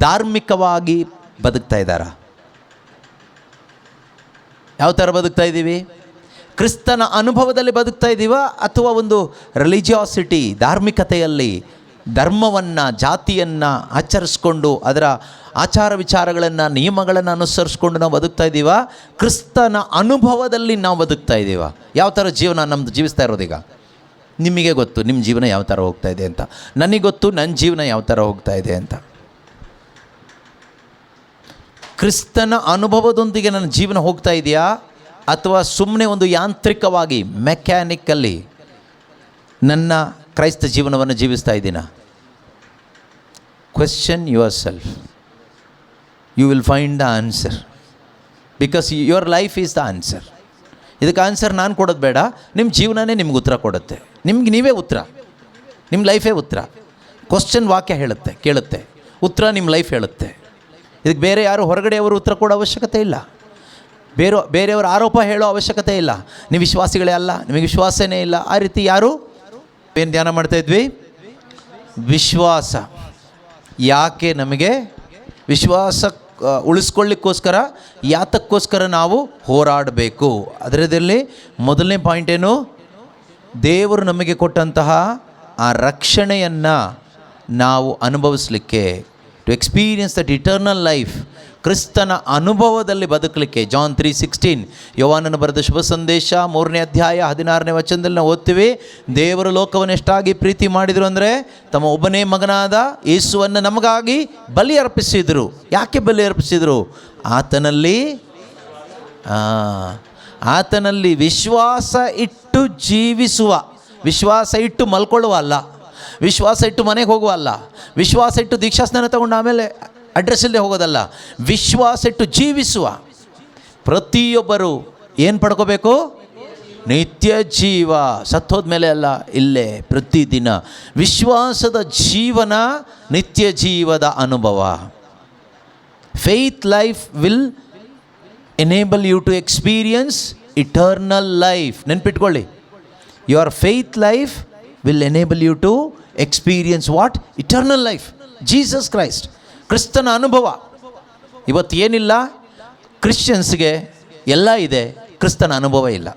ಧಾರ್ಮಿಕವಾಗಿ ಬದುಕ್ತಾ ಇದ್ದಾರಾ? ಯಾವ ಥರ ಬದುಕ್ತಾ ಇದ್ದೀವಿ? ಕ್ರಿಸ್ತನ ಅನುಭವದಲ್ಲಿ ಬದುಕ್ತಾ ಇದ್ದೀವ, ಅಥವಾ ಒಂದು ರಿಲಿಜಿಯಾಸಿಟಿ, ಧಾರ್ಮಿಕತೆಯಲ್ಲಿ ಧರ್ಮವನ್ನು, ಜಾತಿಯನ್ನು ಆಚರಿಸ್ಕೊಂಡು ಅದರ ಆಚಾರ ವಿಚಾರಗಳನ್ನು, ನಿಯಮಗಳನ್ನು ಅನುಸರಿಸ್ಕೊಂಡು ನಾವು ಬದುಕ್ತಾ ಇದ್ದೀವ? ಕ್ರಿಸ್ತನ ಅನುಭವದಲ್ಲಿ ನಾವು ಬದುಕ್ತಾ ಇದ್ದೀವ? ಯಾವ ಥರ ಜೀವನ ನಮ್ಮದು ಜೀವಿಸ್ತಾ ಇರೋದೀಗ? ನಿಮಗೆ ಗೊತ್ತು ನಿಮ್ಮ ಜೀವನ ಯಾವ ಥರ ಹೋಗ್ತಾ ಇದೆ ಅಂತ, ನನಗೆ ಗೊತ್ತು ನನ್ನ ಜೀವನ ಯಾವ ಥರ ಹೋಗ್ತಾ ಇದೆ ಅಂತ. ಕ್ರಿಸ್ತನ ಅನುಭವದೊಂದಿಗೆ ನನ್ನ ಜೀವನ ಹೋಗ್ತಾ ಇದೆಯಾ, ಅಥವಾ ಸುಮ್ಮನೆ ಒಂದು ಯಾಂತ್ರಿಕವಾಗಿ ಮೆಕ್ಯಾನಿಕಲ್ಲಿ ನನ್ನ ಕ್ರೈಸ್ತ ಜೀವನವನ್ನು ಜೀವಿಸ್ತಾ ಇದ್ದೀನಾ? Question yourself, you will find the answer, because your life is the answer. ಇದಕ್ಕೆ ಆನ್ಸರ್ ನಾನು ಕೊಡೋದು ಬೇಡ, ನಿಮ್ಮ ಜೀವನನೇ ನಿಮ್ಗೆ ಉತ್ತರ ಕೊಡುತ್ತೆ. ನಿಮ್ಗೆ ನೀವೇ ಉತ್ತರ, ನಿಮ್ಮ ಲೈಫೇ ಉತ್ತರ. ಕ್ವಶನ್ ವಾಕ್ಯ ಹೇಳುತ್ತೆ, ಕೇಳುತ್ತೆ, ಉತ್ತರ ನಿಮ್ಮ ಲೈಫ್ ಹೇಳುತ್ತೆ. ಇದಕ್ಕೆ ಬೇರೆ ಯಾರು ಹೊರಗಡೆಯವರು ಉತ್ತರ ಕೊಡೋ ಅವಶ್ಯಕತೆ ಇಲ್ಲ, ಬೇರೆಯವರು ಆರೋಪ ಹೇಳೋ ಅವಶ್ಯಕತೆ ಇಲ್ಲ. ನೀವು ವಿಶ್ವಾಸಿಗಳೇ ಅಲ್ಲ, ನಿಮಗೆ ವಿಶ್ವಾಸನೇ ಇಲ್ಲ, ಆ ರೀತಿ ಯಾರು. ಏನು ಧ್ಯಾನ ಮಾಡ್ತಾಯಿದ್ವಿ? ವಿಶ್ವಾಸ. ಯಾಕೆ ನಮಗೆ ವಿಶ್ವಾಸ ಉಳಿಸ್ಕೊಳ್ಳಿಕ್ಕೋಸ್ಕರ, ಯಾತಕ್ಕೋಸ್ಕರ ನಾವು ಹೋರಾಡಬೇಕು? ಅದರದಲ್ಲಿ ಮೊದಲನೇ ಪಾಯಿಂಟ್ ಏನು? ದೇವರು ನಮಗೆ ಕೊಟ್ಟಂತಹ ಆ ರಕ್ಷಣೆಯನ್ನು ನಾವು ಅನುಭವಿಸಲಿಕ್ಕೆ, to experience that eternal life, ಕ್ರಿಸ್ತನ ಅನುಭವದಲ್ಲಿ ಬದುಕಲಿಕ್ಕೆ. ಜಾನ್ 3:16, ಯೋವಾನನ ಬರೆದ ಶುಭ ಸಂದೇಶ 3ನೇ ಅಧ್ಯಾಯ 16ನೇ ವಚನದಲ್ಲಿ ನಾವು ಓದ್ತೀವಿ, ದೇವರು ಲೋಕವನ್ನು ಎಷ್ಟಾಗಿ ಪ್ರೀತಿ ಮಾಡಿದರು ಅಂದರೆ ತಮ್ಮ ಒಬ್ಬನೇ ಮಗನಾದ ಯೇಸುವನ್ನು ನಮಗಾಗಿ ಬಲಿ ಅರ್ಪಿಸಿದರು. ಯಾಕೆ ಬಲಿ ಅರ್ಪಿಸಿದರು? ಆತನಲ್ಲಿ ವಿಶ್ವಾಸ ಇಟ್ಟು ಜೀವಿಸುವ, ವಿಶ್ವಾಸ ಇಟ್ಟು ಮಲ್ಕೊಳ್ಳುವ ಅಲ್ಲ, ವಿಶ್ವಾಸ ಇಟ್ಟು ಮನೆಗೆ ಹೋಗುವ ಅಲ್ಲ, ವಿಶ್ವಾಸ ಇಟ್ಟು ದೀಕ್ಷಾಸ್ನಾನ ತಗೊಂಡು ಆಮೇಲೆ ಅಡ್ರೆಸ್ ಇಲ್ಲದೆ ಹೋಗೋದಲ್ಲ, ವಿಶ್ವಾಸ ಇಟ್ಟು ಜೀವಿಸುವ. ಪ್ರತಿಯೊಬ್ಬರು ಏನು ಪಡ್ಕೋಬೇಕು? ನಿತ್ಯ ಜೀವ. ಸತ್ತೋದ್ಮೇಲೆ ಅಲ್ಲ, ಇಲ್ಲೇ ಪ್ರತಿದಿನ ವಿಶ್ವಾಸದ ಜೀವನ, ನಿತ್ಯ ಜೀವದ ಅನುಭವ. Faith life will enable you to experience eternal life. ನೆನ್ಪಿಟ್ಕೊಳ್ಳಿ, your faith life will enable you to experience what? Eternal life, Jesus Christ, ಕ್ರಿಸ್ತನ ಅನುಭವ. ಇವತ್ತು ಏನಿಲ್ಲ, ಕ್ರಿಶ್ಚಿಯನ್ಸ್ಗೆ ಎಲ್ಲ ಇದೆ, ಕ್ರಿಸ್ತನ ಅನುಭವ ಇಲ್ಲ.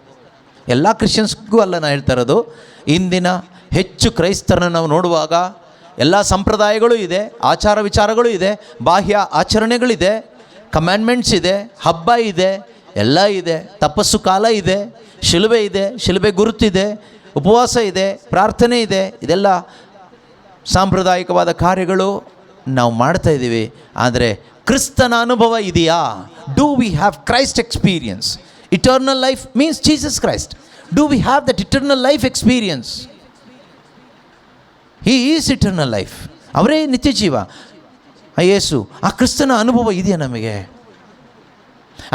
ಎಲ್ಲ ಕ್ರಿಶ್ಚಿಯನ್ಸ್ಗೂ ಅಲ್ಲ ನಾನು ಹೇಳ್ತಾ ಇರೋದು, ಇಂದಿನ ಹೆಚ್ಚು ಕ್ರೈಸ್ತರನ್ನು ನಾವು ನೋಡುವಾಗ ಎಲ್ಲ ಸಂಪ್ರದಾಯಗಳು ಇದೆ, ಆಚಾರ ವಿಚಾರಗಳು ಇದೆ, ಬಾಹ್ಯ ಆಚರಣೆಗಳಿದೆ, ಕಮ್ಯಾಂಡ್ಮೆಂಟ್ಸ್ ಇದೆ, ಹಬ್ಬ ಇದೆ, ಎಲ್ಲ ಇದೆ, ತಪಸ್ಸು ಕಾಲ ಇದೆ, ಶಿಲುಬೆ ಇದೆ, ಶಿಲುಬೆ ಗುರುತಿದೆ, ಉಪವಾಸ ಇದೆ, ಪ್ರಾರ್ಥನೆ ಇದೆ. ಇದೆಲ್ಲ ಸಾಂಪ್ರದಾಯಿಕವಾದ ಕಾರ್ಯಗಳು ನಾವು ಮಾಡ್ತಾ ಇದ್ದೀವಿ. ಆದರೆ ಕ್ರಿಸ್ತನ ಅನುಭವ ಇದೆಯಾ? Do we have Christ experience? Eternal life means Jesus Christ. Do we have that eternal life experience? He is eternal life, ಅವರೇ ನಿತ್ಯ ಜೀವ, ಯೇಸು. ಆ ಕ್ರಿಸ್ತನ ಅನುಭವ ಇದೆಯಾ ನಮಗೆ?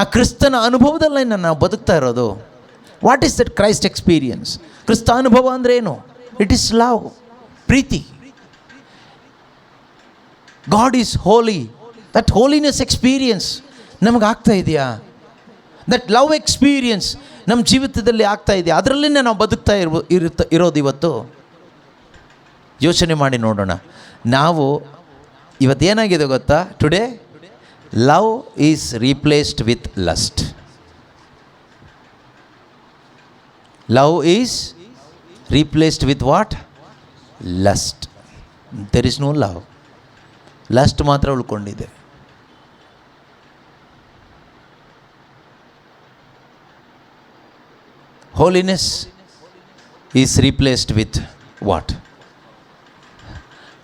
ಆ ಕ್ರಿಸ್ತನ ಅನುಭವದಲ್ಲೇ ನಾವು ಬದುಕ್ತಾ ಇರೋದು. What is that Christ experience? ಕ್ರಿಸ್ತ ಅನುಭವ ಅಂದರೆ ಏನು? ಇಟ್ ಈಸ್ ಲವ್, ಪ್ರೀತಿ. God is holy. That holiness experience ನಮಗೆ ಆಗ್ತಾ ಇದೆಯಾ? ದಟ್ ಲವ್ ಎಕ್ಸ್ಪೀರಿಯನ್ಸ್ ನಮ್ಮ ಜೀವಿತದಲ್ಲಿ ಆಗ್ತಾ ಇದೆಯಾ? ಅದರಲ್ಲೇ ನಾವು ಬದುಕ್ತಾ ಇರೋದು ಇವತ್ತು. ಯೋಚನೆ ಮಾಡಿ ನೋಡೋಣ. ನಾವು ಇವತ್ತೇನಾಗಿದೆ ಗೊತ್ತಾ? Today love is replaced with lust. Love is replaced with what? Lust. There is no love. Lust ಮಾತ್ರ ಉಳ್ಕೊಂಡಿದೆ. Holiness is replaced with what?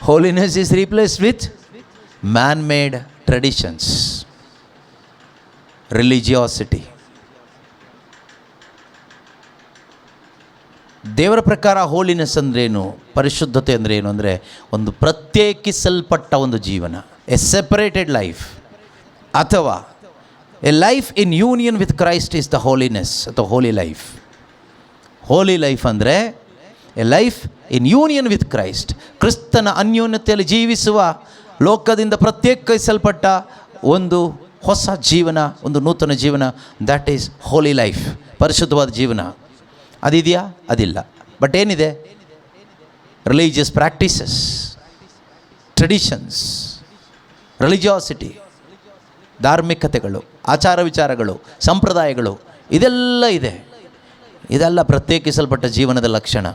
Holiness is replaced with man made traditions, religiosity. ದೇವರ ಪ್ರಕಾರ ಹೋಲಿನೆಸ್ ಅಂದ್ರೇನು, ಪರಿಶುದ್ಧತೆ ಅಂದ್ರೇನು ಅಂದರೆ ಒಂದು ಪ್ರತ್ಯೇಕಿಸಲ್ಪಟ್ಟ ಒಂದು ಜೀವನ, ಎ ಸೆಪರೇಟೆಡ್ ಲೈಫ್, ಅಥವಾ A life in union with Christ is the holiness ಅಥವಾ ಹೋಲಿ ಲೈಫ್. ಹೋಲಿ ಲೈಫ್ ಅಂದರೆ A life in union with Christ, ಕ್ರಿಸ್ತನ ಅನ್ಯೋನ್ಯತೆಯಲ್ಲಿ ಜೀವಿಸುವ, ಲೋಕದಿಂದ ಪ್ರತ್ಯೇಕಿಸಲ್ಪಟ್ಟ ಒಂದು ಹೊಸ ಜೀವನ, ಒಂದು ನೂತನ ಜೀವನ. ದ್ಯಾಟ್ ಈಸ್ ಹೋಲಿ ಲೈಫ್, ಪರಿಶುದ್ಧವಾದ ಜೀವನ. ಅದಿದೆಯಾ? ಅದಿಲ್ಲ. ಬಟ್ ಏನಿದೆ? ರಿಲಿಜಿಯಸ್ ಪ್ರಾಕ್ಟೀಸಸ್, ಟ್ರೆಡಿಷನ್ಸ್, ರಿಲಿಜಿಯಾಸಿಟಿ, ಧಾರ್ಮಿಕತೆಗಳು, ಆಚಾರ ವಿಚಾರಗಳು, ಸಂಪ್ರದಾಯಗಳು, ಇದೆಲ್ಲ ಇದೆ. ಇದೆಲ್ಲ ಪ್ರತ್ಯೇಕಿಸಲ್ಪಟ್ಟ ಜೀವನದ ಲಕ್ಷಣ,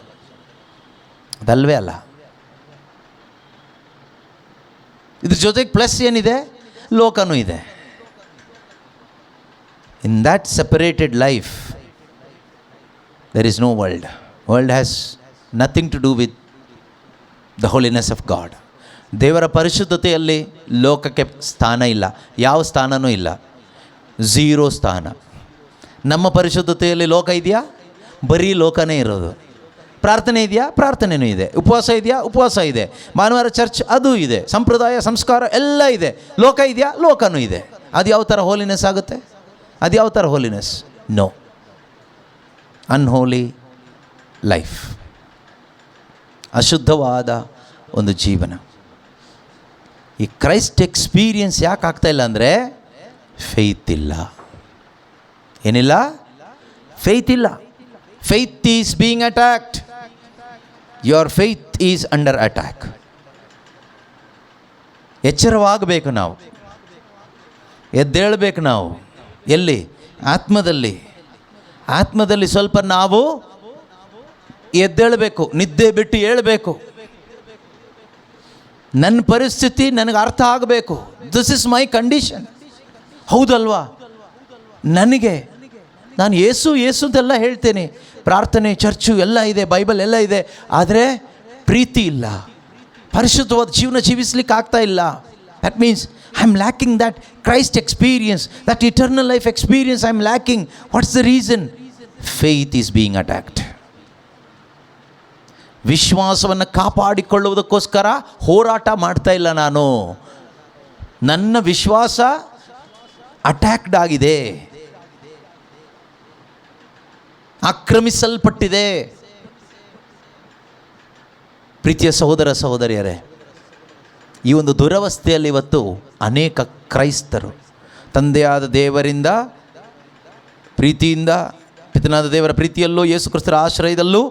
ಅದಲ್ವೇ ಅಲ್ಲ. ಇದ್ರ ಜೊತೆಗೆ ಪ್ಲಸ್ ಏನಿದೆ? ಲೋಕನೂ ಇದೆ. In that separated life there is no world. World has nothing to do with the holiness of God. ದೇವರ ಪರಿಶುದ್ಧತೆಯಲ್ಲಿ ಲೋಕಕ್ಕೆ ಸ್ಥಾನ ಇಲ್ಲ, ಯಾವ ಸ್ಥಾನವೂ ಇಲ್ಲ, ಝೀರೋ ಸ್ಥಾನ. ನಮ್ಮ ಪರಿಶುದ್ಧತೆಯಲ್ಲಿ ಲೋಕ ಇದೆಯಾ? ಬರೀ ಲೋಕನೇ ಇರೋದು. ಪ್ರಾರ್ಥನೆ ಇದೆಯಾ? ಪ್ರಾರ್ಥನೆಯೂ ಇದೆ. ಉಪವಾಸ ಇದೆಯಾ? ಉಪವಾಸ ಇದೆ. ಭಾನುವಾರ ಚರ್ಚ್ ಅದು ಇದೆ. ಸಂಪ್ರದಾಯ ಸಂಸ್ಕಾರ ಎಲ್ಲ ಇದೆ. ಲೋಕ ಇದೆಯಾ? ಲೋಕನೂ ಇದೆ. ಅದು ಯಾವ ಥರ ಹೋಲಿನೆಸ್ ಆಗುತ್ತೆ? ಅದು ಯಾವ ಥರ ಹೋಲಿನೆಸ್? ನೋ, ಅನ್ಹೋಲಿ ಲೈಫ್, ಅಶುದ್ಧವಾದ ಒಂದು ಜೀವನ. ಈ ಕ್ರೈಸ್ಟ್ ಎಕ್ಸ್ಪೀರಿಯನ್ಸ್ ಯಾಕೆ ಆಗ್ತಾಯಿಲ್ಲ ಅಂದರೆ ಫೇತ್ ಇಲ್ಲ. ಏನಿಲ್ಲ? ಫೇತ್ ಇಲ್ಲ. Faith is being attacked. Your faith is under attack. ಎಚ್ಚರವಾಗಬೇಕು ನಾವು, ಎದ್ದೇಳಬೇಕು ನಾವು. ಎಲ್ಲಿ? ಆತ್ಮದಲ್ಲಿ. ಆತ್ಮದಲ್ಲಿ ಸ್ವಲ್ಪ ನಾವು ಎದ್ದೇಳಬೇಕು, ನಿದ್ದೆ ಬಿಟ್ಟು ಏಳಬೇಕು. ನನ್ನ ಪರಿಸ್ಥಿತಿ ನನಗೆ ಅರ್ಥ ಆಗಬೇಕು. This is my condition. ಹೌದಲ್ವಾ? ನಾನು ಏಸು ಅಂತೆಲ್ಲ ಹೇಳ್ತೇನೆ, ಪ್ರಾರ್ಥನೆ ಚರ್ಚು ಎಲ್ಲ ಇದೆ, ಬೈಬಲ್ ಎಲ್ಲ ಇದೆ, ಆದರೆ ಪ್ರೀತಿ ಇಲ್ಲ, ಪರಿಶುದ್ಧವಾದ ಜೀವನ ಜೀವಿಸ್ಲಿಕ್ಕೆ ಆಗ್ತಾ ಇಲ್ಲ. That means I am lacking that Christ experience, that eternal life experience I am lacking. What's the reason? Faith is being attacked. ವಿಶ್ವಾಸವನ್ನು ಕಾಪಾಡಿಕೊಳ್ಳುವುದಕ್ಕೋಸ್ಕರ ಹೋರಾಟ ಮಾಡ್ತಾ ಇಲ್ಲ ನಾನು. ನನ್ನ ವಿಶ್ವಾಸ ಅಟ್ಯಾಕ್ಡ್ ಆಗಿದೆ, ಆಕ್ರಮಿಸಲ್ಪಟ್ಟಿದೆ. ಪ್ರೀತಿಯ ಸಹೋದರ ಸಹೋದರಿಯರೇ, ಈ ಒಂದು ದುರವಸ್ಥೆಯಲ್ಲಿ ಇವತ್ತು ಅನೇಕ ಕ್ರೈಸ್ತರು ತಂದೆಯಾದ ದೇವರಿಂದ ಪ್ರೀತಿಯಿಂದ, ಪಿತನಾದ ದೇವರ ಪ್ರೀತಿಯಲ್ಲೂ ಯೇಸು ಕ್ರಿಸ್ತರ ಆಶ್ರಯದಲ್ಲೂ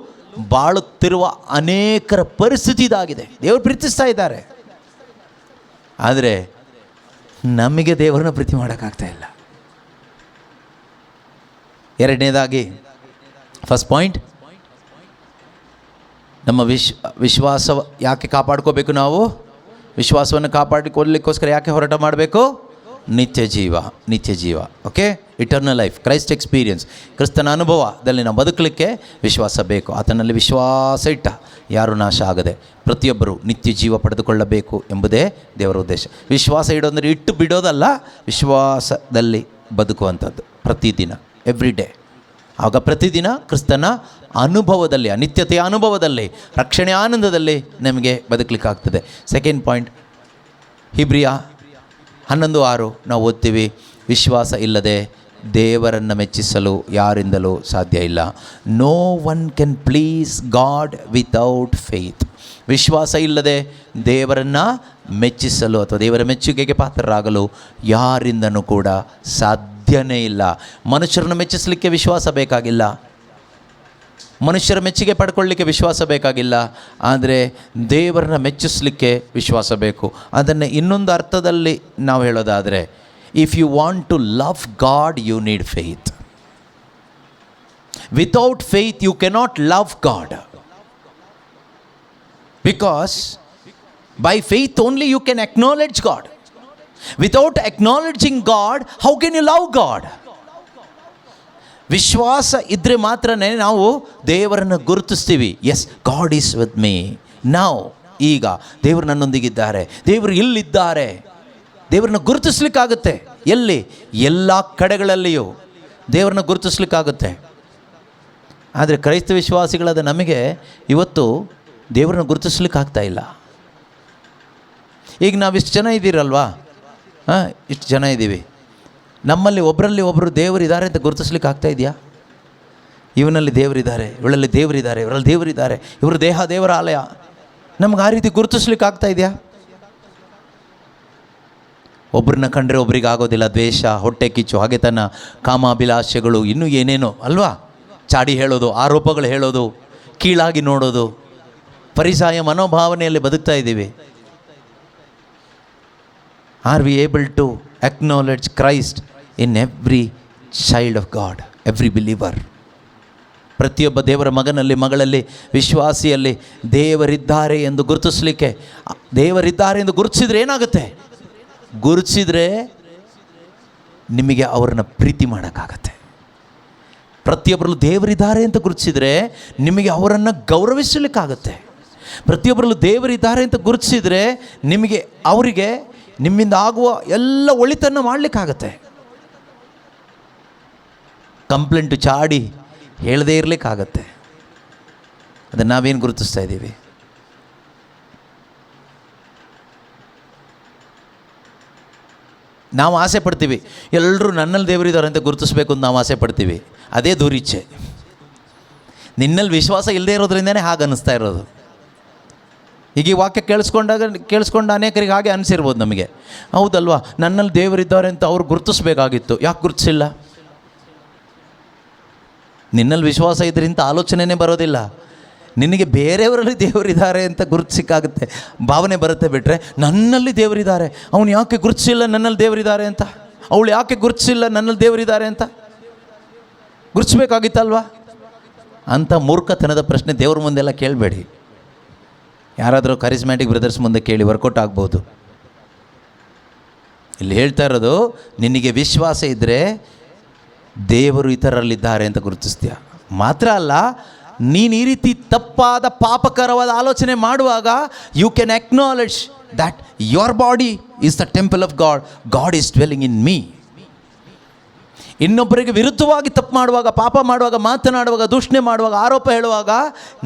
ಬಾಳುತ್ತಿರುವ ಅನೇಕರ ಪರಿಸ್ಥಿತಿ ಇದಾಗಿದೆ. ದೇವರು ಪ್ರೀತಿಸ್ತಾ ಇದ್ದಾರೆ, ಆದರೆ ನಮಗೆ ದೇವರನ್ನ ಪ್ರೀತಿ ಮಾಡೋಕ್ಕಾಗ್ತಾ ಇಲ್ಲ. ಎರಡನೇದಾಗಿ, ಫಸ್ಟ್ ಪಾಯಿಂಟ್, ನಮ್ಮ ವಿಶ್ವಾಸ ಯಾಕೆ ಕಾಪಾಡ್ಕೋಬೇಕು? ನಾವು ವಿಶ್ವಾಸವನ್ನು ಕಾಪಾಡಿಕೊಳ್ಳಲಿಕ್ಕೋಸ್ಕರ ಯಾಕೆ ಹೋರಾಟ ಮಾಡಬೇಕು? ನಿತ್ಯ ಜೀವ. Okay, eternal life, Christ experience, ಕ್ರಿಸ್ತನ ಅನುಭವದಲ್ಲಿ ನಾವು ಬದುಕಲಿಕ್ಕೆ ವಿಶ್ವಾಸ ಬೇಕು. ಆತನಲ್ಲಿ ವಿಶ್ವಾಸ ಇಟ್ಟ ಯಾರೂ ನಾಶ ಆಗದೆ ಪ್ರತಿಯೊಬ್ಬರು ನಿತ್ಯ ಜೀವ ಪಡೆದುಕೊಳ್ಳಬೇಕು ಎಂಬುದೇ ದೇವರ ಉದ್ದೇಶ. ವಿಶ್ವಾಸ ಇಡೋದಂದರೆ ಇಟ್ಟು ಬಿಡೋದಲ್ಲ, ವಿಶ್ವಾಸದಲ್ಲಿ ಬದುಕುವಂಥದ್ದು ಪ್ರತಿದಿನ, ಎವ್ರಿ ಡೇ. ಆಗ ಪ್ರತಿದಿನ ಕ್ರಿಸ್ತನ ಅನುಭವದಲ್ಲಿ, ಅನಿತ್ಯತೆಯ ಅನುಭವದಲ್ಲಿ, ರಕ್ಷಣೆ ಆನಂದದಲ್ಲಿ ನಮಗೆ ಬದುಕಲಿಕ್ಕಾಗ್ತದೆ. ಸೆಕೆಂಡ್ ಪಾಯಿಂಟ್, ಹಿಬ್ರಿಯ 11:6 ನಾವು ಓದ್ತೀವಿ, ವಿಶ್ವಾಸ ಇಲ್ಲದೆ ದೇವರನ್ನು ಮೆಚ್ಚಿಸಲು ಯಾರಿಂದಲೂ ಸಾಧ್ಯ ಇಲ್ಲ. No one can please God without faith. ವಿಶ್ವಾಸ ಇಲ್ಲದೆ ದೇವರನ್ನು ಮೆಚ್ಚಿಸಲು ಅಥವಾ ದೇವರ ಮೆಚ್ಚುಗೆಗೆ ಪಾತ್ರರಾಗಲು ಯಾರಿಂದನೂ ಕೂಡ ಸಾಧ್ಯನೇ ಇಲ್ಲ. ಮನುಷ್ಯರನ್ನು ಮೆಚ್ಚಿಸಲಿಕ್ಕೆ ವಿಶ್ವಾಸ ಬೇಕಾಗಿಲ್ಲ, ಮನುಷ್ಯರ ಮೆಚ್ಚುಗೆ ಪಡ್ಕೊಳ್ಳಿಕ್ಕೆ ವಿಶ್ವಾಸ ಬೇಕಾಗಿಲ್ಲ, ಆದರೆ ದೇವರನ್ನ ಮೆಚ್ಚಿಸಲಿಕ್ಕೆ ವಿಶ್ವಾಸ ಬೇಕು. ಅದನ್ನು ಇನ್ನೊಂದು ಅರ್ಥದಲ್ಲಿ ನಾವು ಹೇಳೋದಾದರೆ, if you want to love God you need faith. Without faith you cannot love God, because by faith only you can acknowledge God. Without acknowledging God how can you love God? ವಿಶ್ವಾಸ ಇದ್ದರೆ ಮಾತ್ರನೇ ನಾವು ದೇವರನ್ನು ಗುರುತಿಸ್ತೀವಿ. Yes, God is with me ನಾವು. ಈಗ ದೇವರು ನನ್ನೊಂದಿಗಿದ್ದಾರೆ, ದೇವರು ಇಲ್ಲಿದ್ದಾರೆ. ದೇವರನ್ನ ಗುರುತಿಸ್ಲಿಕ್ಕಾಗುತ್ತೆ. ಎಲ್ಲಿ? ಎಲ್ಲ ಕಡೆಗಳಲ್ಲಿಯೂ ದೇವರನ್ನ ಗುರುತಿಸ್ಲಿಕ್ಕಾಗುತ್ತೆ. ಆದರೆ ಕ್ರೈಸ್ತ ವಿಶ್ವಾಸಿಗಳಾದ ನಮಗೆ ಇವತ್ತು ದೇವರನ್ನ ಗುರುತಿಸ್ಲಿಕ್ಕಾಗ್ತಾ ಇಲ್ಲ. ಈಗ ನಾವು ಇಷ್ಟು ಜನ ಇದ್ದೀರಲ್ವಾ? ಇಷ್ಟು ಜನ ಇದ್ದೀವಿ. ನಮ್ಮಲ್ಲಿ ಒಬ್ಬರಲ್ಲಿ ಒಬ್ಬರು ದೇವರಿದ್ದಾರೆ ಅಂತ ಗುರುತಿಸ್ಲಿಕ್ಕೆ ಆಗ್ತಾ ಇದೆಯಾ? ಇವನಲ್ಲಿ ದೇವರಿದ್ದಾರೆ, ಇವಳಲ್ಲಿ ದೇವರಿದ್ದಾರೆ, ಇವರಲ್ಲಿ ದೇವರಿದ್ದಾರೆ, ಇವರು ದೇವರ ಆಲಯ. ನಮ್ಗೆ ಆ ರೀತಿ ಗುರುತಿಸ್ಲಿಕ್ಕೆ ಆಗ್ತಾ ಇದೆಯಾ? ಒಬ್ಬರನ್ನ ಕಂಡ್ರೆ ಒಬ್ರಿಗೆ ಆಗೋದಿಲ್ಲ. ದ್ವೇಷ, ಹೊಟ್ಟೆ ಕಿಚ್ಚು, ಹಾಗೆತನ, ಕಾಮಾಭಿಲಾಷೆಗಳು, ಇನ್ನೂ ಏನೇನೋ ಅಲ್ವಾ? ಚಾಡಿ ಹೇಳೋದು, ಆರೋಪಗಳು ಹೇಳೋದು, ಕೀಳಾಗಿ ನೋಡೋದು, ಪರಿಸಾಯ ಮನೋಭಾವನೆಯಲ್ಲಿ ಬದುಕ್ತಾ ಇದ್ದೀವಿ. Are we able to acknowledge Christ in every child of God, every believer? ಪ್ರತಿಯೊಬ್ಬ ದೇವರ ಮಗನಲ್ಲಿ, ಮಗಳಲ್ಲಿ, ವಿಶ್ವಾಸಿಯಲ್ಲಿ ದೇವರಿದ್ದಾರೆ ಎಂದು ಗುರುತಿಸಲಿಕ್ಕೆ, ದೇವರಿದ್ದಾರೆ ಎಂದು ಗುರುತಿಸಿದ್ರೆ ಏನಾಗುತ್ತೆ? ಗುರುತಿಸಿದ್ರೆ ನಿಮಗೆ ಅವರನ್ನು ಪ್ರೀತಿ ಮಾಡೋಕ್ಕಾಗತ್ತೆ. ಪ್ರತಿಯೊಬ್ಬರಲ್ಲೂ ದೇವರಿದ್ದಾರೆ ಅಂತ ಗುರುತಿಸಿದರೆ ನಿಮಗೆ ಅವರನ್ನು ಗೌರವಿಸಲಿಕ್ಕಾಗತ್ತೆ. ಪ್ರತಿಯೊಬ್ಬರಲ್ಲೂ ದೇವರಿದ್ದಾರೆ ಅಂತ ಗುರುತಿಸಿದರೆ ಅವರಿಗೆ ನಿಮ್ಮಿಂದ ಆಗುವ ಎಲ್ಲ ಒಳಿತನ್ನು ಮಾಡಲಿಕ್ಕಾಗತ್ತೆ. ಕಂಪ್ಲೇಂಟು ಚಾಡಿ ಹೇಳದೇ ಇರಲಿಕ್ಕಾಗತ್ತೆ. ಅದನ್ನು ನಾವೇನು ಗುರುತಿಸ್ತಾ ಇದ್ದೀವಿ? ನಾವು ಆಸೆ ಪಡ್ತೀವಿ ಎಲ್ಲರೂ ನನ್ನಲ್ಲಿ ದೇವರಿದ್ದಾರೆ ಅಂತ ಗುರುತಿಸ್ಬೇಕು ಅಂತ ನಾವು ಆಸೆ ಪಡ್ತೀವಿ. ಅದೇ ದುರಿಚ್ಛೆ. ನಿನ್ನಲ್ಲಿ ವಿಶ್ವಾಸ ಇಲ್ಲದೇ ಇರೋದ್ರಿಂದನೇ ಹಾಗೆ ಅನ್ನಿಸ್ತಾ ಇರೋದು. ಈಗ ಈ ವಾಕ್ಯ ಕೇಳಿಸ್ಕೊಂಡು ಅನೇಕರಿಗೆ ಹಾಗೆ ಅನಿಸಿರ್ಬೋದು ನಮಗೆ. ಹೌದಲ್ವಾ, ನನ್ನಲ್ಲಿ ದೇವರಿದ್ದಾರೆ ಅಂತ ಅವ್ರು ಗುರುತಿಸ್ಬೇಕಾಗಿತ್ತು, ಯಾಕೆ ಗುರುತಿಸಿಲ್ಲ? ನಿನ್ನಲ್ಲಿ ವಿಶ್ವಾಸ ಇದರಿಂದ ಆಲೋಚನೆಯೇ ಬರೋದಿಲ್ಲ. ನಿನಗೆ ಬೇರೆಯವರಲ್ಲಿ ದೇವರಿದ್ದಾರೆ ಅಂತ ಗುರುತಿಸಿಕ್ಕಾಗುತ್ತೆ, ಭಾವನೆ ಬರುತ್ತೆ. ಬಿಟ್ಟರೆ ನನ್ನಲ್ಲಿ ದೇವರಿದ್ದಾರೆ, ಅವನು ಯಾಕೆ ಗುರುತಿಸಿಲ್ಲ ನನ್ನಲ್ಲಿ ದೇವರಿದ್ದಾರೆ ಅಂತ, ಅವಳು ಯಾಕೆ ಗುರುತಿಸಿಲ್ಲ ನನ್ನಲ್ಲಿ ದೇವರಿದ್ದಾರೆ ಅಂತ ಗುರುತಿಸ್ಬೇಕಾಗಿತ್ತಲ್ವಾ? ಅಂಥ ಮೂರ್ಖತನದ ಪ್ರಶ್ನೆ ದೇವ್ರ ಮುಂದೆಲ್ಲ ಕೇಳಬೇಡಿ. ಯಾರಾದರೂ ಕರಿಸ್ಮ್ಯಾಟಿಕ್ ಬ್ರದರ್ಸ್ ಮುಂದೆ ಕೇಳಿ, ವರ್ಕೌಟ್ ಆಗ್ಬೋದು. ಇಲ್ಲಿ ಹೇಳ್ತಾ ಇರೋದು, ನಿನಗೆ ವಿಶ್ವಾಸ ಇದ್ದರೆ ದೇವರು ಇತರರಲ್ಲಿದ್ದಾರೆ ಅಂತ ಗುರುತಿಸ್ತೀಯ. ಮಾತ್ರ ಅಲ್ಲ, ನೀನು ಈ ರೀತಿ ತಪ್ಪಾದ ಪಾಪಕರವಾದ ಆಲೋಚನೆ ಮಾಡುವಾಗ you can acknowledge that your body is the temple of God, God is dwelling in me. ಇನ್ನೊಬ್ಬರಿಗೆ ವಿರುದ್ಧವಾಗಿ ತಪ್ಪು ಮಾಡುವಾಗ, ಪಾಪ ಮಾಡುವಾಗ, ಮಾತನಾಡುವಾಗ, ದೂಷಣೆ ಮಾಡುವಾಗ, ಆರೋಪ ಹೇಳುವಾಗ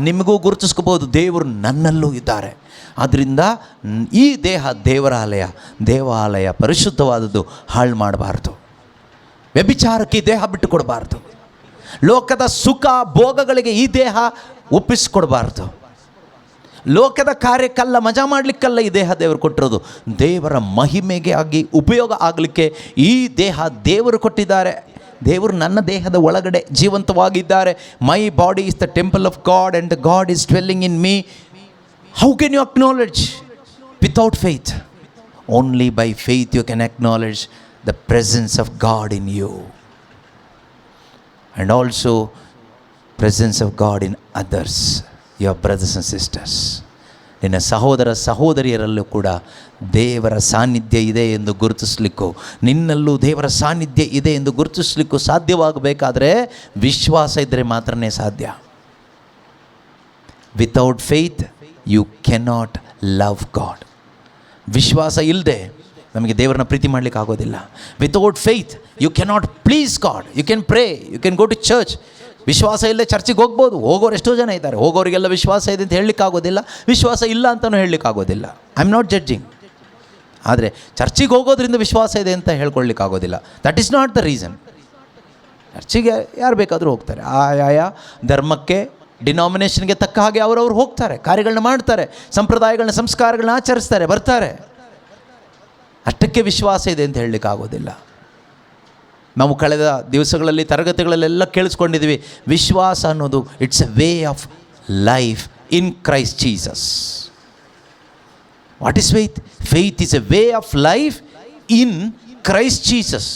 ನಿಮಗೂ ಗುರುತಿಸ್ಕೋಬೋದು, ದೇವರು ನನ್ನಲ್ಲೂ ಇದ್ದಾರೆ. ಆದ್ದರಿಂದ ಈ ದೇಹ ದೇವಾಲಯ ಪರಿಶುದ್ಧವಾದದ್ದು, ಹಾಳು ಮಾಡಬಾರ್ದು. ವ್ಯಭಿಚಾರಕ್ಕೆ ಈ ದೇಹ ಬಿಟ್ಟು ಕೊಡಬಾರ್ದು. ಲೋಕದ ಸುಖ ಭೋಗಗಳಿಗೆ ಈ ದೇಹ ಒಪ್ಪಿಸಿಕೊಡಬಾರ್ದು. ಲೋಕದ ಕಾರ್ಯಕ್ಕಲ್ಲ, ಮಜಾ ಮಾಡಲಿಕ್ಕಲ್ಲ ಈ ದೇಹ ದೇವರು ಕೊಟ್ಟಿರೋದು. ದೇವರ ಮಹಿಮೆಗೆ ಆಗಿ ಉಪಯೋಗ ಆಗಲಿಕ್ಕೆ ಈ ದೇಹ ದೇವರು ಕೊಟ್ಟಿದ್ದಾರೆ. ದೇವರು ನನ್ನ ದೇಹದ ಒಳಗಡೆ ಜೀವಂತವಾಗಿದ್ದಾರೆ. My body is the temple of God and God is dwelling in me. How can you acknowledge without faith? Only by faith you can acknowledge the presence of God in you and also presence of God in others, your brothers and sisters. ನಿನ್ನ ಸಹೋದರ ಸಹೋದರಿಯರಲ್ಲೂ ಕೂಡ ದೇವರ ಸಾನ್ನಿಧ್ಯ ಇದೆ ಎಂದು ಗುರುತಿಸಲಿಕ್ಕೂ, ನಿನ್ನಲ್ಲೂ ದೇವರ ಸಾನ್ನಿಧ್ಯ ಇದೆ ಎಂದು ಗುರುತಿಸಲಿಕ್ಕೂ ಸಾಧ್ಯವಾಗಬೇಕಾದ್ರೆ ವಿಶ್ವಾಸ ಇದ್ದರೆ ಮಾತ್ರನೇ ಸಾಧ್ಯ. Without faith you cannot love God. ವಿಶ್ವಾಸ ಇಲ್ಲದೆ ನಮಗೆ ದೇವರನ್ನ ಪ್ರೀತಿ ಮಾಡಲಿಕ್ಕೆ ಆಗೋದಿಲ್ಲ. Without faith you cannot please God. You can pray, you can go to church. ವಿಶ್ವಾಸ ಇಲ್ಲದೆ ಚರ್ಚಿಗೆ ಹೋಗ್ಬೋದು. ಹೋಗೋರು ಎಷ್ಟೋ ಜನ ಇದ್ದಾರೆ. ಹೋಗೋರಿಗೆಲ್ಲ ವಿಶ್ವಾಸ ಇದೆ ಅಂತ ಹೇಳಲಿಕ್ಕಾಗೋದಿಲ್ಲ, ವಿಶ್ವಾಸ ಇಲ್ಲ ಅಂತಲೂ ಹೇಳಲಿಕ್ಕಾಗೋದಿಲ್ಲ. I am not judging. ಆದರೆ ಚರ್ಚಿಗೆ ಹೋಗೋದ್ರಿಂದ ವಿಶ್ವಾಸ ಇದೆ ಅಂತ ಹೇಳ್ಕೊಳ್ಳಿಕ್ಕಾಗೋದಿಲ್ಲ. That is not the reason. ಚರ್ಚಿಗೆ ಯಾರು ಬೇಕಾದರೂ ಹೋಗ್ತಾರೆ. ಆಯಾಯ ಧರ್ಮಕ್ಕೆ, ಡಿನಾಮಿನೇಷನ್ಗೆ ತಕ್ಕ ಹಾಗೆ ಅವರವರು ಹೋಗ್ತಾರೆ, ಕಾರ್ಯಗಳನ್ನ ಮಾಡ್ತಾರೆ, ಸಂಪ್ರದಾಯಗಳನ್ನ, ಸಂಸ್ಕಾರಗಳನ್ನ ಆಚರಿಸ್ತಾರೆ, ಬರ್ತಾರೆ. ಅಷ್ಟಕ್ಕೆ ವಿಶ್ವಾಸ ಇದೆ ಅಂತ ಹೇಳಲಿಕ್ಕಾಗೋದಿಲ್ಲ. ನಾವು ಕಳೆದ ದಿವಸಗಳಲ್ಲಿ ತರಗತಿಗಳಲ್ಲೆಲ್ಲ ಕೇಳಿಸ್ಕೊಂಡಿದ್ದೀವಿ, ವಿಶ್ವಾಸ ಅನ್ನೋದು it's a way of life in Christ Jesus. What is faith? Faith is a way of life in Christ Jesus.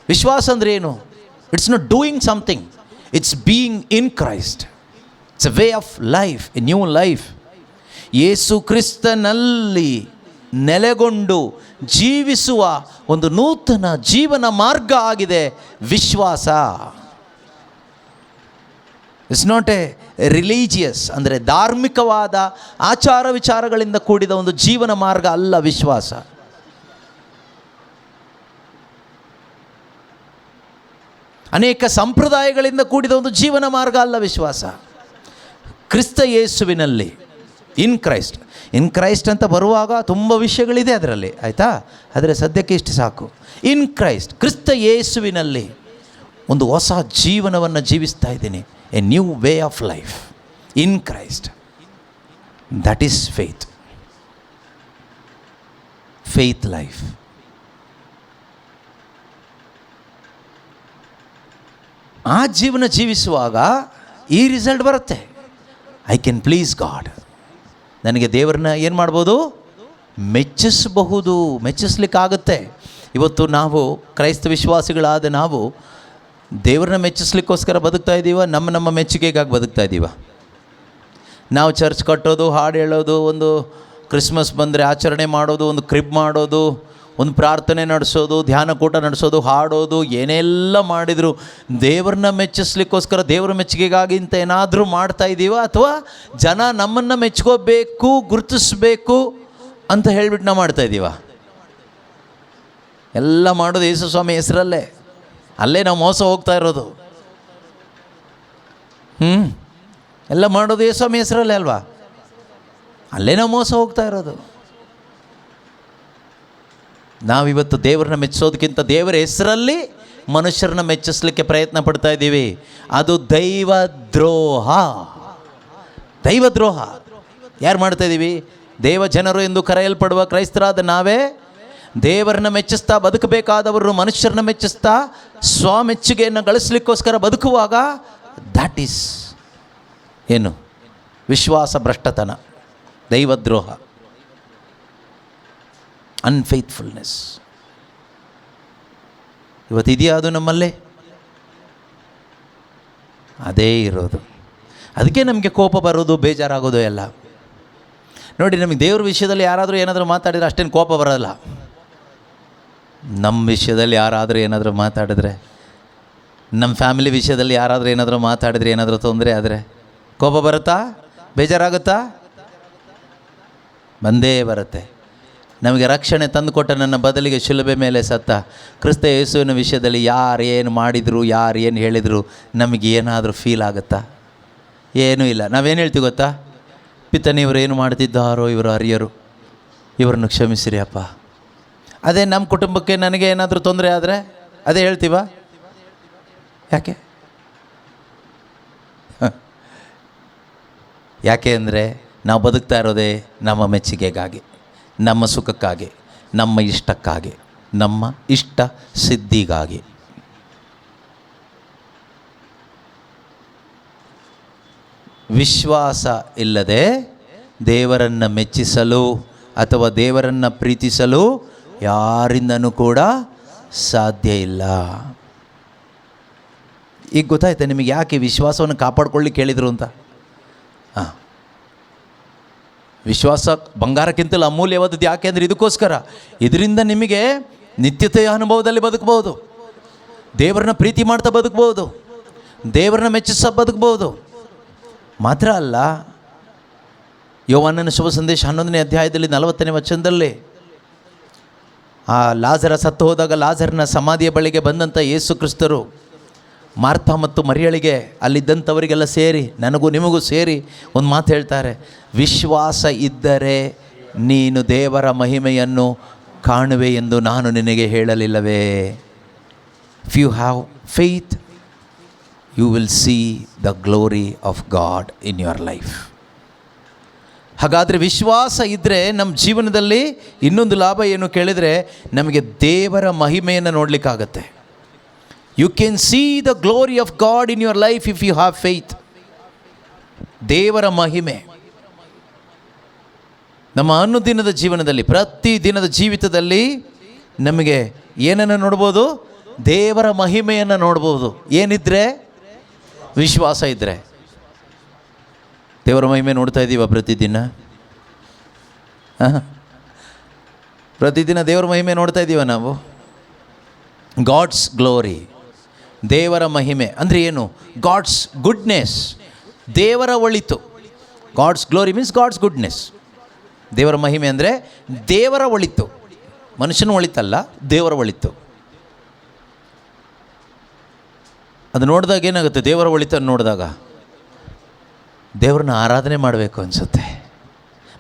ವಿಶ್ವಾಸ ಅಂದರೆ ಏನು? It's not doing something, it's being in Christ. It's a way of life, a new life. ಯೇಸು ಕ್ರಿಸ್ತನಲ್ಲಿ ನೆಲೆಗೊಂಡು ಜೀವಿಸುವ ಒಂದು ನೂತನ ಜೀವನ ಮಾರ್ಗ ಆಗಿದೆ ವಿಶ್ವಾಸ. ಇಟ್ಸ್ ನಾಟ್ ಎ ರಿಲಿಜಿಯಸ್, ಅಂದರೆ ಧಾರ್ಮಿಕವಾದ ಆಚಾರ ವಿಚಾರಗಳಿಂದ ಕೂಡಿದ ಒಂದು ಜೀವನ ಮಾರ್ಗ ಅಲ್ಲ ವಿಶ್ವಾಸ. ಅನೇಕ ಸಂಪ್ರದಾಯಗಳಿಂದ ಕೂಡಿದ ಒಂದು ಜೀವನ ಮಾರ್ಗ ಅಲ್ಲ ವಿಶ್ವಾಸ. ಕ್ರಿಸ್ತ ಯೇಸುವಿನಲ್ಲಿ, ಇನ್ ಕ್ರೈಸ್ಟ್. ಇನ್ ಕ್ರೈಸ್ಟ್ ಅಂತ ಬರುವಾಗ ತುಂಬ ವಿಷಯಗಳಿದೆ ಅದರಲ್ಲಿ, ಆಯಿತಾ? ಆದರೆ ಸದ್ಯಕ್ಕೆ ಇಷ್ಟು ಸಾಕು. ಇನ್ ಕ್ರೈಸ್ಟ್, ಕ್ರಿಸ್ತ ಯೇಸುವಿನಲ್ಲಿ ಒಂದು ಹೊಸ ಜೀವನವನ್ನು ಜೀವಿಸ್ತಾ ಇದ್ದೀನಿ. A new way of life in Christ. That is faith. Faith life. ಆ ಜೀವನ ಜೀವಿಸುವಾಗ ಈ ರಿಸಲ್ಟ್ ಬರುತ್ತೆ. I can please god. ನನಗೆ ದೇವರನ್ನ ಏನು ಮಾಡ್ಬೋದು? ಮೆಚ್ಚಿಸಬಹುದು, ಮೆಚ್ಚಿಸ್ಲಿಕ್ಕಾಗುತ್ತೆ. ಇವತ್ತು ನಾವು ಕ್ರೈಸ್ತ ವಿಶ್ವಾಸಿಗಳಾದ ನಾವು ದೇವರನ್ನ ಮೆಚ್ಚಿಸ್ಲಿಕ್ಕೋಸ್ಕರ ಬದುಕ್ತಾ ಇದ್ದೀವ? ನಮ್ಮ ಮೆಚ್ಚುಗೆಗಾಗಿ ಬದುಕ್ತಾ ಇದ್ದೀವ? ನಾವು ಚರ್ಚ್ ಕಟ್ಟೋದು, ಹಾಡು ಹೇಳೋದು, ಒಂದು ಕ್ರಿಸ್ಮಸ್ ಬಂದರೆ ಆಚರಣೆ ಮಾಡೋದು, ಒಂದು ಕ್ರಿಬ್ ಮಾಡೋದು, ಒಂದು ಪ್ರಾರ್ಥನೆ ನಡೆಸೋದು, ಧ್ಯಾನಕೂಟ ನಡೆಸೋದು, ಹಾಡೋದು, ಏನೆಲ್ಲ ಮಾಡಿದರು ದೇವ್ರನ್ನ ಮೆಚ್ಚಿಸ್ಲಿಕ್ಕೋಸ್ಕರ, ದೇವ್ರ ಮೆಚ್ಚುಗೆಗಾಗಿ ಇಂತ ಏನಾದರೂ ಮಾಡ್ತಾ ಇದ್ದೀವ, ಅಥವಾ ಜನ ನಮ್ಮನ್ನು ಮೆಚ್ಕೋಬೇಕು, ಗುರುತಿಸ್ಬೇಕು ಅಂತ ಹೇಳಿಬಿಟ್ಟು ನಾವು ಮಾಡ್ತಾಯಿದ್ದೀವ? ಎಲ್ಲ ಮಾಡೋದು ಯೇಸು ಸ್ವಾಮಿ ಹೆಸರಲ್ಲೇ. ಅಲ್ಲೇ ನಾವು ಮೋಸ ಹೋಗ್ತಾ ಇರೋದು. ಎಲ್ಲ ಮಾಡೋದು ಯೇಸು ಸ್ವಾಮಿ ಹೆಸರಲ್ಲೇ ಅಲ್ವಾ? ಅಲ್ಲೇ ನಾವು ಮೋಸ ಹೋಗ್ತಾ ಇರೋದು. ನಾವಿವತ್ತು ದೇವರನ್ನ ಮೆಚ್ಚಿಸೋದಕ್ಕಿಂತ ದೇವರ ಹೆಸರಲ್ಲಿ ಮನುಷ್ಯರನ್ನ ಮೆಚ್ಚಿಸ್ಲಿಕ್ಕೆ ಪ್ರಯತ್ನ ಪಡ್ತಾ ಇದ್ದೀವಿ. ಅದು ದೈವದ್ರೋಹ. ದೈವದ್ರೋಹ ಯಾರು ಮಾಡ್ತಾ ಇದ್ದೀವಿ? ದೇವ ಜನರು ಎಂದು ಕರೆಯಲ್ಪಡುವ ಕ್ರೈಸ್ತರಾದ ನಾವೇ ದೇವರನ್ನ ಮೆಚ್ಚಿಸ್ತಾ ಬದುಕಬೇಕಾದವರು ಮನುಷ್ಯರನ್ನ ಮೆಚ್ಚಿಸ್ತಾ ಸ್ವಮೆಚ್ಚುಗೆಯನ್ನು ಗಳಿಸ್ಲಿಕ್ಕೋಸ್ಕರ ಬದುಕುವಾಗ ದ್ಯಾಟ್ ಈಸ್ ಏನು? ವಿಶ್ವಾಸ ಭ್ರಷ್ಟತನ, ದೈವದ್ರೋಹ, ಅನ್ಫೇತ್ಫುಲ್ನೆಸ್. ಇವತ್ತಿದೆಯಾ ಅದು ನಮ್ಮಲ್ಲೇ? ಅದೇ ಇರೋದು. ಅದಕ್ಕೆ ನಮಗೆ ಕೋಪ ಬರೋದು, ಬೇಜಾರಾಗೋದು ಎಲ್ಲ. ನೋಡಿ, ನಮಗೆ ದೇವ್ರ ವಿಷಯದಲ್ಲಿ ಯಾರಾದರೂ ಏನಾದರೂ ಮಾತಾಡಿದರೆ ಅಷ್ಟೇನು ಕೋಪ ಬರೋಲ್ಲ. ನಮ್ಮ ವಿಷಯದಲ್ಲಿ ಯಾರಾದರೂ ಏನಾದರೂ ಮಾತಾಡಿದ್ರೆ, ನಮ್ಮ ಫ್ಯಾಮಿಲಿ ವಿಷಯದಲ್ಲಿ ಯಾರಾದರೂ ಏನಾದರೂ ಮಾತಾಡಿದ್ರೆ, ಏನಾದರೂ ತೊಂದರೆ ಆದರೆ ಕೋಪ ಬರುತ್ತಾ? ಬೇಜಾರಾಗುತ್ತಾ? ಬಂದೇ ಬರುತ್ತೆ. ನಮಗೆ ರಕ್ಷಣೆ ತಂದುಕೊಟ್ಟ ನನ್ನ ಬದಲಿಗೆ ಶಿಲುಬೆ ಮೇಲೆ ಸತ್ತ ಕ್ರಿಸ್ತ ಯೇಸುವಿನ ವಿಷಯದಲ್ಲಿ ಯಾರು ಏನು ಮಾಡಿದರು, ಯಾರು ಏನು ಹೇಳಿದರು, ನಮಗೆ ಏನಾದರೂ ಫೀಲ್ ಆಗುತ್ತಾ? ಏನೂ ಇಲ್ಲ. ನಾವೇನು ಹೇಳ್ತೀವಿ ಗೊತ್ತಾ? ಪಿತನೇ, ಇವರು ಏನು ಮಾಡ್ತಿದ್ದಾರೋ ಇವರು ಅರಿಯರು, ಇವ್ರನ್ನ ಕ್ಷಮಿಸಿರಿ ಅಪ್ಪ. ಅದೇ ನಮ್ಮ ಕುಟುಂಬಕ್ಕೆ ನನಗೆ ಏನಾದರೂ ತೊಂದರೆ ಆದರೆ ಅದೇ ಹೇಳ್ತೀವ? ಯಾಕೆ? ಯಾಕೆ ಅಂದರೆ ನಾವು ಬದುಕ್ತಾ ಇರೋದೇ ನಮ್ಮ ಮೆಚ್ಚುಗೆಗಾಗಿ, ನಮ್ಮ ಸುಖಕ್ಕಾಗಿ, ನಮ್ಮ ಇಷ್ಟಕ್ಕಾಗಿ, ನಮ್ಮ ಇಷ್ಟ ಸಿದ್ಧಿಗಾಗಿ. ವಿಶ್ವಾಸ ಇಲ್ಲದೆ ದೇವರನ್ನು ಮೆಚ್ಚಿಸಲು ಅಥವಾ ದೇವರನ್ನು ಪ್ರೀತಿಸಲು ಯಾರಿಂದನೂ ಕೂಡ ಸಾಧ್ಯ ಇಲ್ಲ. ಈಗ ಗೊತ್ತಾಯ್ತಾ ನಿಮಗೆ ಯಾಕೆ ವಿಶ್ವಾಸವನ್ನು ಕಾಪಾಡ್ಕೊಳ್ಳಿಕ್ಕೆ ಹೇಳಿದರು ಅಂತ? ವಿಶ್ವಾಸ ಬಂಗಾರಕ್ಕಿಂತಲೂ ಅಮೂಲ್ಯವಾದದ್ದು. ಯಾಕೆ ಅಂದರೆ ಇದಕ್ಕೋಸ್ಕರ, ಇದರಿಂದ ನಿಮಗೆ ನಿತ್ಯತೆಯ ಅನುಭವದಲ್ಲಿ ಬದುಕಬಹುದು, ದೇವರನ್ನ ಪ್ರೀತಿ ಮಾಡ್ತಾ ಬದುಕಬಹುದು, ದೇವರನ್ನ ಮೆಚ್ಚಿಸ ಬದುಕಬಹುದು. ಮಾತ್ರ ಅಲ್ಲ, ಯೋಹಾನನ ಶುಭ ಸಂದೇಶ 11ನೇ ಅಧ್ಯಾಯದಲ್ಲಿ 40ನೇ ವಚನದಲ್ಲಿ ಆ ಲಾಜರ ಸತ್ತು ಹೋದಾಗ ಲಾಜರನ ಸಮಾಧಿಯ ಬಳಿಗೆ ಬಂದಂಥ ಯೇಸು ಕ್ರಿಸ್ತರು ಮಾರ್ಥ ಮತ್ತು ಮರಿಯಳಿಗೆ, ಅಲ್ಲಿದ್ದಂಥವರಿಗೆಲ್ಲ ಸೇರಿ, ನನಗೂ ನಿಮಗೂ ಸೇರಿ ಒಂದು ಮಾತು ಹೇಳ್ತಾರೆ: ವಿಶ್ವಾಸ ಇದ್ದರೆ ನೀನು ದೇವರ ಮಹಿಮೆಯನ್ನು ಕಾಣುವೆ ಎಂದು ನಾನು ನಿನಗೆ ಹೇಳಲಿಲ್ಲವೇ? If you have faith you will see the glory of God in your life. ಹಾಗಾದರೆ ವಿಶ್ವಾಸ ಇದ್ದರೆ ನಮ್ಮ ಜೀವನದಲ್ಲಿ ಇನ್ನೊಂದು ಲಾಭ ಏನು ಕೇಳಿದರೆ, ನಮಗೆ ದೇವರ ಮಹಿಮೆಯನ್ನು ನೋಡಲಿಕ್ಕಾಗತ್ತೆ. You can see the glory of God in your life if you have faith. ದೇವರ ಮಹಿಮೆ ನಮ್ಮ ಅನುದಿನದ ಜೀವನದಲ್ಲಿ, ಪ್ರತಿ ದಿನದ ಜೀವಿತದಲ್ಲಿ ನಮಗೆ ಏನನ್ನು ನೋಡ್ಬೋದು? ದೇವರ ಮಹಿಮೆಯನ್ನು ನೋಡ್ಬೋದು. ಏನಿದ್ರೆ? ವಿಶ್ವಾಸ ಇದ್ದರೆ. ದೇವರ ಮಹಿಮೆ ನೋಡ್ತಾ ಇದ್ದೀವ ಪ್ರತಿದಿನ? ಪ್ರತಿದಿನ ದೇವರ ಮಹಿಮೆ ನೋಡ್ತಾ ಇದ್ದೀವ ನಾವು? ಗಾಡ್ಸ್ ಗ್ಲೋರಿ, ದೇವರ ಮಹಿಮೆ ಅಂದರೆ ಏನು? ಗಾಡ್ಸ್ ಗುಡ್ನೆಸ್, ದೇವರ ಒಳಿತು. God's glory means God's goodness. ದೇವರ ಮಹಿಮೆ ಅಂದರೆ ದೇವರ ಒಳಿತು. ಮನುಷ್ಯನ ಒಳಿತಲ್ಲ, ದೇವರ ಒಳಿತು. ಅದು ನೋಡಿದಾಗ ಏನಾಗುತ್ತೆ? ದೇವರ ಒಳಿತನ್ನು ನೋಡಿದಾಗ ದೇವ್ರನ್ನ ಆರಾಧನೆ ಮಾಡಬೇಕು ಅನಿಸುತ್ತೆ.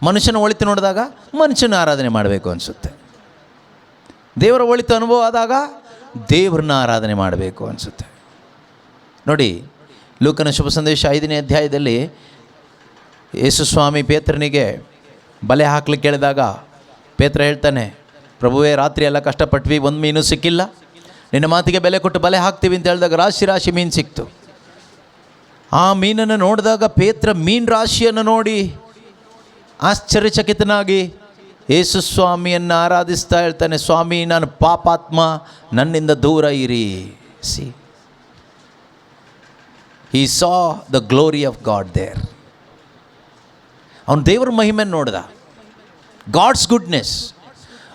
ಮನುಷ್ಯನ ಒಳಿತು ನೋಡಿದಾಗ ಮನುಷ್ಯನ ಆರಾಧನೆ ಮಾಡಬೇಕು ಅನಿಸುತ್ತೆ. ದೇವರ ಒಳಿತು ಅನುಭವ ಆದಾಗ ದೇವ್ರನ್ನ ಆರಾಧನೆ ಮಾಡಬೇಕು ಅನಿಸುತ್ತೆ. ನೋಡಿ, ಲೂಕನ ಶುಭ ಸಂದೇಶ 5ನೇ ಅಧ್ಯಾಯದಲ್ಲಿ ಯೇಸು ಸ್ವಾಮಿ ಪೇತ್ರನಿಗೆ ಬಲೆ ಹಾಕ್ಲಿಕ್ಕೆ ಹೇಳಿದಾಗ ಪೇತ್ರ ಹೇಳ್ತಾನೆ, ಪ್ರಭುವೇ, ರಾತ್ರಿ ಎಲ್ಲ ಕಷ್ಟಪಟ್ವಿ, ಒಂದು ಮೀನು ಸಿಕ್ಕಿಲ್ಲ, ನಿನ್ನ ಮಾತಿಗೆ ಬೆಲೆ ಕೊಟ್ಟು ಬಲೆ ಹಾಕ್ತೀವಿ ಅಂತ ಹೇಳಿದಾಗ ರಾಶಿ ರಾಶಿ ಮೀನು ಸಿಕ್ತು. ಆ ಮೀನನ್ನು ನೋಡಿದಾಗ ಪೇತ್ರ ಮೀನು ರಾಶಿಯನ್ನು ನೋಡಿ ಆಶ್ಚರ್ಯಚಕಿತನಾಗಿ ಯೇಸು ಸ್ವಾಮಿಯನ್ನು ಆರಾಧಿಸ್ತಾ ಹೇಳ್ತಾನೆ, ಸ್ವಾಮಿ, ನಾನು ಪಾಪಾತ್ಮ, ನನ್ನಿಂದ ದೂರ ಇರಿ. C, he saw the glory of God there. ಅವನು ದೇವರ ಮಹಿಮೆಯನ್ನು ನೋಡಿದ, God's goodness.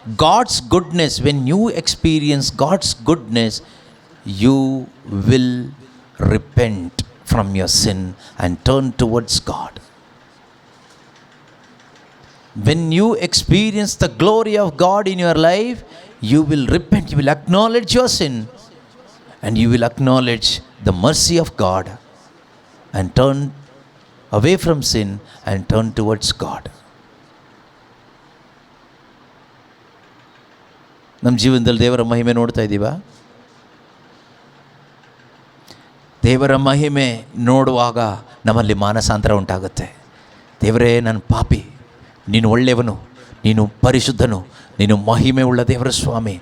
God's goodness, when you experience God's goodness, you will repent from your sin and turn towards God. When you experience the glory of God in your life, you will repent, you will acknowledge your sin, and you will acknowledge the mercy of God and turn away from sin and turn towards God. ನಮ್ಮ ಜೀವನದಲ್ಲಿ ದೇವರ ಮಹಿಮೆ ನೋಡ್ತಾ ಇದ್ದೀವಾ? ದೇವರ ಮಹಿಮೆ ನೋಡುವಾಗ ನಮ್ಮಲ್ಲಿ ಮಾನಸಾಂತರ ಉಂಟಾಗುತ್ತೆ. ದೇವರೇ, ನಾನು ಪಾಪಿ, ನೀನು ಒಳ್ಳೆಯವನು, ನೀನು ಪರಿಶುದ್ಧನು, ನೀನು ಮಹಿಮೆ ಉಳ್ಳ ದೇವರ ಸ್ವಾಮಿ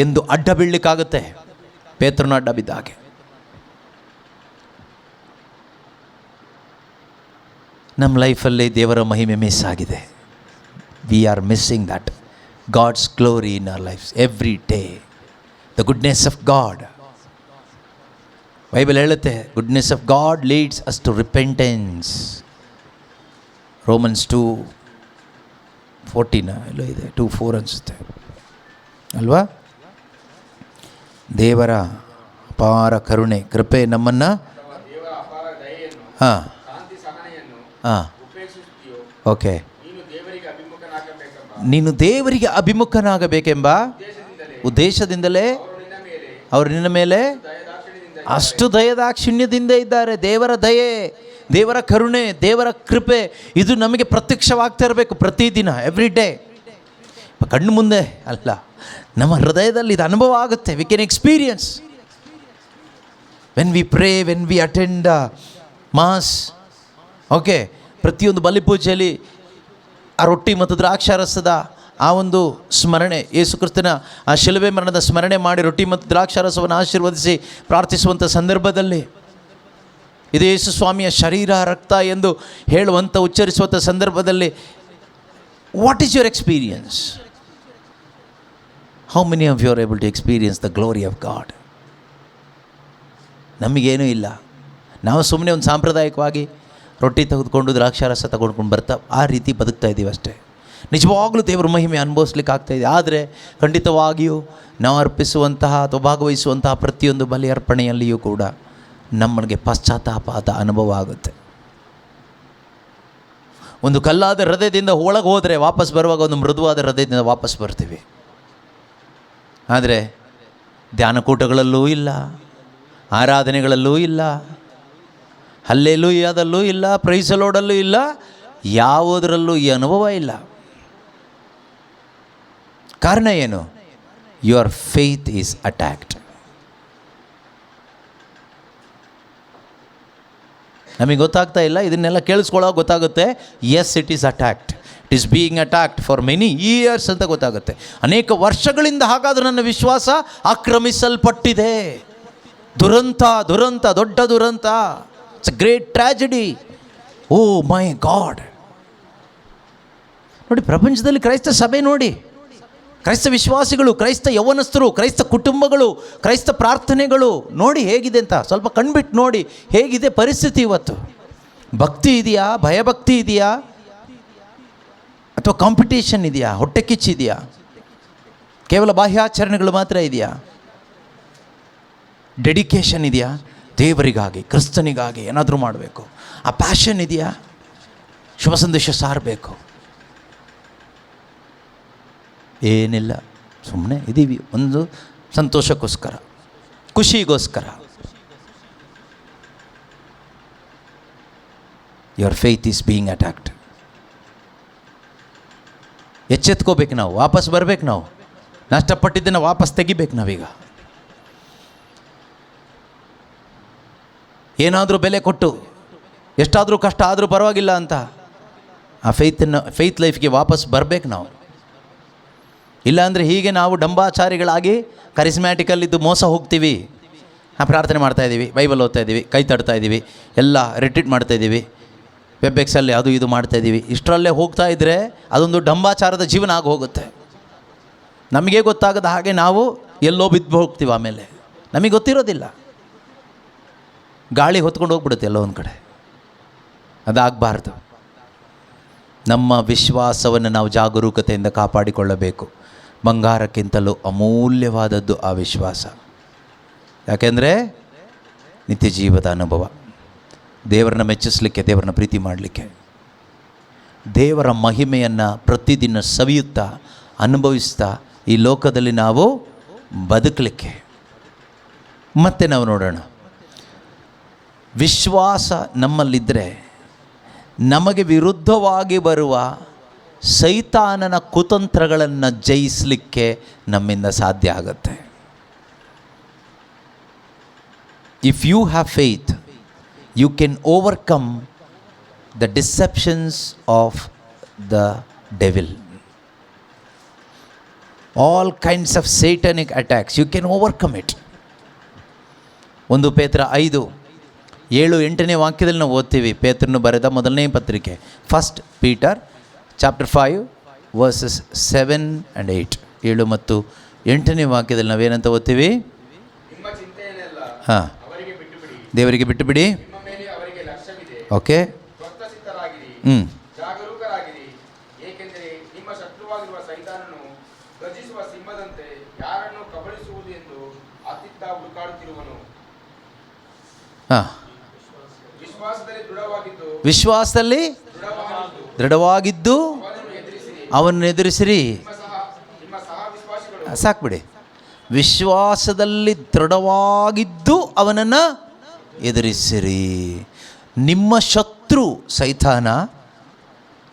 ಎಂದು ಅಡ್ಡ ಬೀಳಲಿಕ್ಕಾಗುತ್ತೆ. ಪೇತ್ರನ ಅಡ್ಡ ಬಿದ್ದ ಹಾಗೆ. ನಮ್ಮ ಲೈಫಲ್ಲಿ ದೇವರ ಮಹಿಮೆ ಮಿಸ್ ಆಗಿದೆ. We are missing that God's glory in our lives every day. The goodness of God, Bible ಹೇಳುತ್ತೆ, goodness of God leads us to repentance. Romans 2:14 ಎಲ್ಲೋ ಇದೆ, 2:4 ಅನಿಸುತ್ತೆ ಅಲ್ವಾ? ದೇವರ ಅಪಾರ ಕರುಣೆ, ಕೃಪೆ ನಮ್ಮನ್ನು ಹಾಂ ಓಕೆ, ನೀನು ದೇವರಿಗೆ ಅಭಿಮುಖನಾಗಬೇಕೆಂಬ ಉದ್ದೇಶದಿಂದಲೇ ಅವರು ನಿನ್ನ ಮೇಲೆ ಅಷ್ಟು ದಯದಾಕ್ಷಿಣ್ಯದಿಂದ ಇದ್ದಾರೆ. ದೇವರ ದಯೆ, ದೇವರ ಕರುಣೆ, ದೇವರ ಕೃಪೆ ಇದು ನಮಗೆ ಪ್ರತ್ಯಕ್ಷವಾಗ್ತಾ ಇರಬೇಕು ಪ್ರತಿದಿನ, ಎವ್ರಿ ಡೇ. ಕಣ್ಣು ಮುಂದೆ ಅಲ್ಲ, ನಮ್ಮ ಹೃದಯದಲ್ಲಿ ಇದು ಅನುಭವ ಆಗುತ್ತೆ. We can experience when we pray, when we attend mass. Okay, ಪ್ರತಿಯೊಂದು ಬಲಿಪೂಜೆಯಲ್ಲಿ ಆ ರೊಟ್ಟಿ ಮತ್ತು ದ್ರಾಕ್ಷಾರಸದ ಆ ಒಂದು ಸ್ಮರಣೆ, ಯೇಸು ಕ್ರಿಸ್ತನ ಆ ಶಿಲುಬೆ ಮರಣದ ಸ್ಮರಣೆ ಮಾಡಿ ರೊಟ್ಟಿ ಮತ್ತು ದ್ರಾಕ್ಷಾರಸವನ್ನು ಆಶೀರ್ವದಿಸಿ ಪ್ರಾರ್ಥಿಸುವಂಥ ಸಂದರ್ಭದಲ್ಲಿ ಇದು ಯೇಸು ಸ್ವಾಮಿಯ ಶರೀರ ರಕ್ತ ಎಂದು ಹೇಳುವಂಥ ಉಚ್ಚರಿಸುವಂಥ ಸಂದರ್ಭದಲ್ಲಿ what is your experience? How many of you are able to experience the glory of God? ನಮಗೇನೂ ಇಲ್ಲ. ನಾವು ಸುಮ್ಮನೆ ಒಂದು ಸಾಂಪ್ರದಾಯಿಕವಾಗಿ ರೊಟ್ಟಿ ತೆಗೆದುಕೊಂಡು ದ್ರಾಕ್ಷಾರಸ ತಗೊಂಡ್ಕೊಂಡು ಬರ್ತಾ ಆ ರೀತಿ ಬದುಕ್ತಾ ಇದ್ದೀವಿ ಅಷ್ಟೇ. ನಿಜವಾಗ್ಲೂ ದೇವರ ಮಹಿಮೆ ಅನುಭವಿಸ್ಲಿಕ್ಕೆ ಆಗ್ತಾಯಿದೆ. ಆದರೆ ಖಂಡಿತವಾಗಿಯೂ ನಾವು ಅರ್ಪಿಸುವಂತಹ ಅಥವಾ ಭಾಗವಹಿಸುವಂತಹ ಪ್ರತಿಯೊಂದು ಬಲಿ ಅರ್ಪಣೆಯಲ್ಲಿಯೂ ಕೂಡ ನಮಗೆ ಪಶ್ಚಾತ್ತಾಪದ ಅನುಭವ ಆಗುತ್ತೆ. ಒಂದು ಕಲ್ಲಾದ ಹೃದಯದಿಂದ ಒಳಗೆ ಹೋದರೆ ವಾಪಸ್ ಬರುವಾಗ ಒಂದು ಮೃದುವಾದ ಹೃದಯದಿಂದ ವಾಪಸ್ ಬರ್ತೀವಿ. ಆದರೆ ಧ್ಯಾನಕೂಟಗಳಲ್ಲೂ ಇಲ್ಲ, ಆರಾಧನೆಗಳಲ್ಲೂ ಇಲ್ಲ, ಹಲ್ಲೆಲೂಯಾದಲ್ಲೂ ಇಲ್ಲ, ಪ್ರೈಸ್ ದಿ ಲಾರ್ಡಲ್ಲೂ ಇಲ್ಲ, ಯಾವುದರಲ್ಲೂ ಈ ಅನುಭವ ಇಲ್ಲ. ಕಾರಣ ಏನು? Your faith is attacked. ನಮಗೆ ಗೊತ್ತಾಗ್ತಾ ಇಲ್ಲ, ಇದನ್ನೆಲ್ಲ ಕೇಳಿಸ್ಕೊಳ್ಳೋಕೆ ಗೊತ್ತಾಗುತ್ತೆ. Yes, it is attacked, it is being attacked for many years ಅಂತ ಗೊತ್ತಾಗುತ್ತೆ. ಅನೇಕ ವರ್ಷಗಳಿಂದ ಹಾಗಾದರೂ ನನ್ನ ವಿಶ್ವಾಸ ಆಕ್ರಮಿಸಲ್ಪಟ್ಟಿದೆ. ದುರಂತ, ದುರಂತ, ದೊಡ್ಡ ದುರಂತ. It's a great tragedy. Oh my God. ನೋಡಿ, ಪ್ರಪಂಚದಲ್ಲಿ ಕ್ರೈಸ್ತ ಸಭೆ ನೋಡಿ, ಕ್ರೈಸ್ತ ವಿಶ್ವಾಸಿಗಳು, ಕ್ರೈಸ್ತ ಯೌವನಸ್ಥರು, ಕ್ರೈಸ್ತ ಕುಟುಂಬಗಳು, ಕ್ರೈಸ್ತ ಪ್ರಾರ್ಥನೆಗಳು ನೋಡಿ ಹೇಗಿದೆ ಅಂತ ಸ್ವಲ್ಪ ಕಣ್ಬಿಟ್ಟು ನೋಡಿ ಹೇಗಿದೆ ಪರಿಸ್ಥಿತಿ ಇವತ್ತು. ಭಕ್ತಿ ಇದೆಯಾ? ಭಯಭಕ್ತಿ ಇದೆಯಾ? ಅಥವಾ ಕಾಂಪಿಟೇಷನ್ ಇದೆಯಾ? ಹೊಟ್ಟೆ ಕಿಚ್ಚಿದೆಯಾ? ಕೇವಲ ಬಾಹ್ಯಾಚರಣೆಗಳು ಮಾತ್ರ ಇದೆಯಾ? ಡೆಡಿಕೇಶನ್ ಇದೆಯಾ? ದೇವರಿಗಾಗಿ, ಕ್ರಿಸ್ತನಿಗಾಗಿ ಏನಾದರೂ ಮಾಡಬೇಕು, ಆ ಪ್ಯಾಷನ್ ಇದೆಯಾ? ಶುಭ ಸಂದೇಶ ಸಾರಬೇಕು? ಏನಿಲ್ಲ, ಸುಮ್ಮನೆ ಇದ್ದೀವಿ ಒಂದು ಸಂತೋಷಕ್ಕೋಸ್ಕರ, ಖುಷಿಗೋಸ್ಕರ. Your faith is being attacked. ಎಚ್ಚೆತ್ಕೋಬೇಕು ನಾವು, ವಾಪಸ್ ಬರಬೇಕು ನಾವು, ನಷ್ಟಪಟ್ಟಿದ್ದನ್ನು ವಾಪಸ್ ತೆಗಿಬೇಕು ನಾವೀಗ. ಏನಾದರೂ ಬೆಲೆ ಕೊಟ್ಟು ಎಷ್ಟಾದರೂ ಕಷ್ಟ ಆದರೂ ಪರವಾಗಿಲ್ಲ ಅಂತ ಆ ಫೇತ್ ಲೈಫ್ಗೆ ವಾಪಸ್ ಬರಬೇಕು ನಾವು. ಇಲ್ಲಾಂದರೆ ಹೀಗೆ ನಾವು ಡಂಬಾಚಾರಿಗಳಾಗಿ ಕರಿಸ್ಮ್ಯಾಟಿಕಲ್ಲಿದ್ದು ಮೋಸ ಹೋಗ್ತೀವಿ. ನಾವು ಪ್ರಾರ್ಥನೆ ಮಾಡ್ತಾಯಿದ್ದೀವಿ, ಬೈಬಲ್ ಓದ್ತಾ ಇದ್ದೀವಿ, ಕೈ ತಡ್ತಾ ಇದ್ದೀವಿ, ಎಲ್ಲ ರಿಟ್ರೀಟ್ ಮಾಡ್ತಾಯಿದ್ದೀವಿ, ವೆಬ್ಎಕ್ಸಲ್ಲಿ ಅದು ಇದು ಮಾಡ್ತಾಯಿದ್ದೀವಿ. ಇಷ್ಟರಲ್ಲೇ ಹೋಗ್ತಾ ಇದ್ದರೆ ಅದೊಂದು ಡಂಬಾಚಾರದ ಜೀವನ ಆಗಿ ಹೋಗುತ್ತೆ. ನಮಗೆ ಗೊತ್ತಾಗದ ಹಾಗೆ ನಾವು ಎಲ್ಲೋ ಬಿದ್ದು ಹೋಗ್ತೀವಿ. ಆಮೇಲೆ ನಮಗೆ ಗೊತ್ತಿರೋದಿಲ್ಲ, ಗಾಳಿ ಹೊತ್ಕೊಂಡು ಹೋಗ್ಬಿಡುತ್ತೆ ಎಲ್ಲೋ ಒಂದು ಕಡೆ. ಅದಾಗಬಾರ್ದು. ನಮ್ಮ ವಿಶ್ವಾಸವನ್ನು ನಾವು ಜಾಗರೂಕತೆಯಿಂದ ಕಾಪಾಡಿಕೊಳ್ಳಬೇಕು. ಬಂಗಾರಕ್ಕಿಂತಲೂ ಅಮೂಲ್ಯವಾದದ್ದು ಆ ವಿಶ್ವಾಸ. ಯಾಕೆಂದರೆ ನಿತ್ಯ ಜೀವದ ಅನುಭವ, ದೇವರನ್ನ ಮೆಚ್ಚಿಸಲಿಕ್ಕೆ, ದೇವರನ್ನ ಪ್ರೀತಿ ಮಾಡಲಿಕ್ಕೆ, ದೇವರ ಮಹಿಮೆಯನ್ನು ಪ್ರತಿದಿನ ಸವಿಯುತ್ತಾ ಅನುಭವಿಸ್ತಾ ಈ ಲೋಕದಲ್ಲಿ ನಾವು ಬದುಕಲಿಕ್ಕೆ. ಮತ್ತೆ ನಾವು ನೋಡೋಣ, ವಿಶ್ವಾಸ ನಮ್ಮಲ್ಲಿದ್ದರೆ ನಮಗೆ ವಿರುದ್ಧವಾಗಿ ಬರುವ ಸೈತಾನನ ಕುತಂತ್ರಗಳನ್ನು ಜಯಿಸಲಿಕ್ಕೆ ನಮ್ಮಿಂದ ಸಾಧ್ಯ ಆಗುತ್ತೆ. If you have faith, you can overcome the deceptions of the devil. All kinds of satanic attacks, you can overcome it. 1 ಪೇತ್ರ 5:7-8 ವಾಕ್ಯದಲ್ಲಿ ನಾವು ಓದ್ತೀವಿ. ಪೇತ್ರನು ಬರೆದ ಮೊದಲನೇ ಪತ್ರಿಕೆ, first Peter chapter 5 versus 7 and 8. 7 ಮತ್ತು 8ನೇ ವಾಕ್ಯದಲ್ಲಿ ನಾವೇನಂತ ಓದ್ತೀವಿ? ಹಾಂ, ದೇವರಿಗೆ ಬಿಟ್ಟು ಬಿಡಿ. ಓಕೆ, ಜಾಗರೂಕರಾಗಿರಿ, ಏಕೆಂದರೆ ನಿಮ್ಮ ಶತ್ರುವಾಗಿರುವ ಸೈತಾನನು ಗರ್ಜಿಸುವ ಸಿಂಹದಂತೆ ಯಾರನ್ನು ಕಬಳಿಸುವುದು ಎಂದು ಅತ್ತಿತ್ತ ಹುಡುಕಾಡುತ್ತಿರುವನು. ವಿಶ್ವಾಸದಲ್ಲಿ ದೃಢವಾಗಿದ್ದು ಅವನನ್ನು ಎದುರಿಸಿರಿ. ಸಾಕ್ಬಿಡಿ. ವಿಶ್ವಾಸದಲ್ಲಿ ದೃಢವಾಗಿದ್ದು ಅವನನ್ನು ಎದುರಿಸಿರಿ. ನಿಮ್ಮ ಶತ್ರು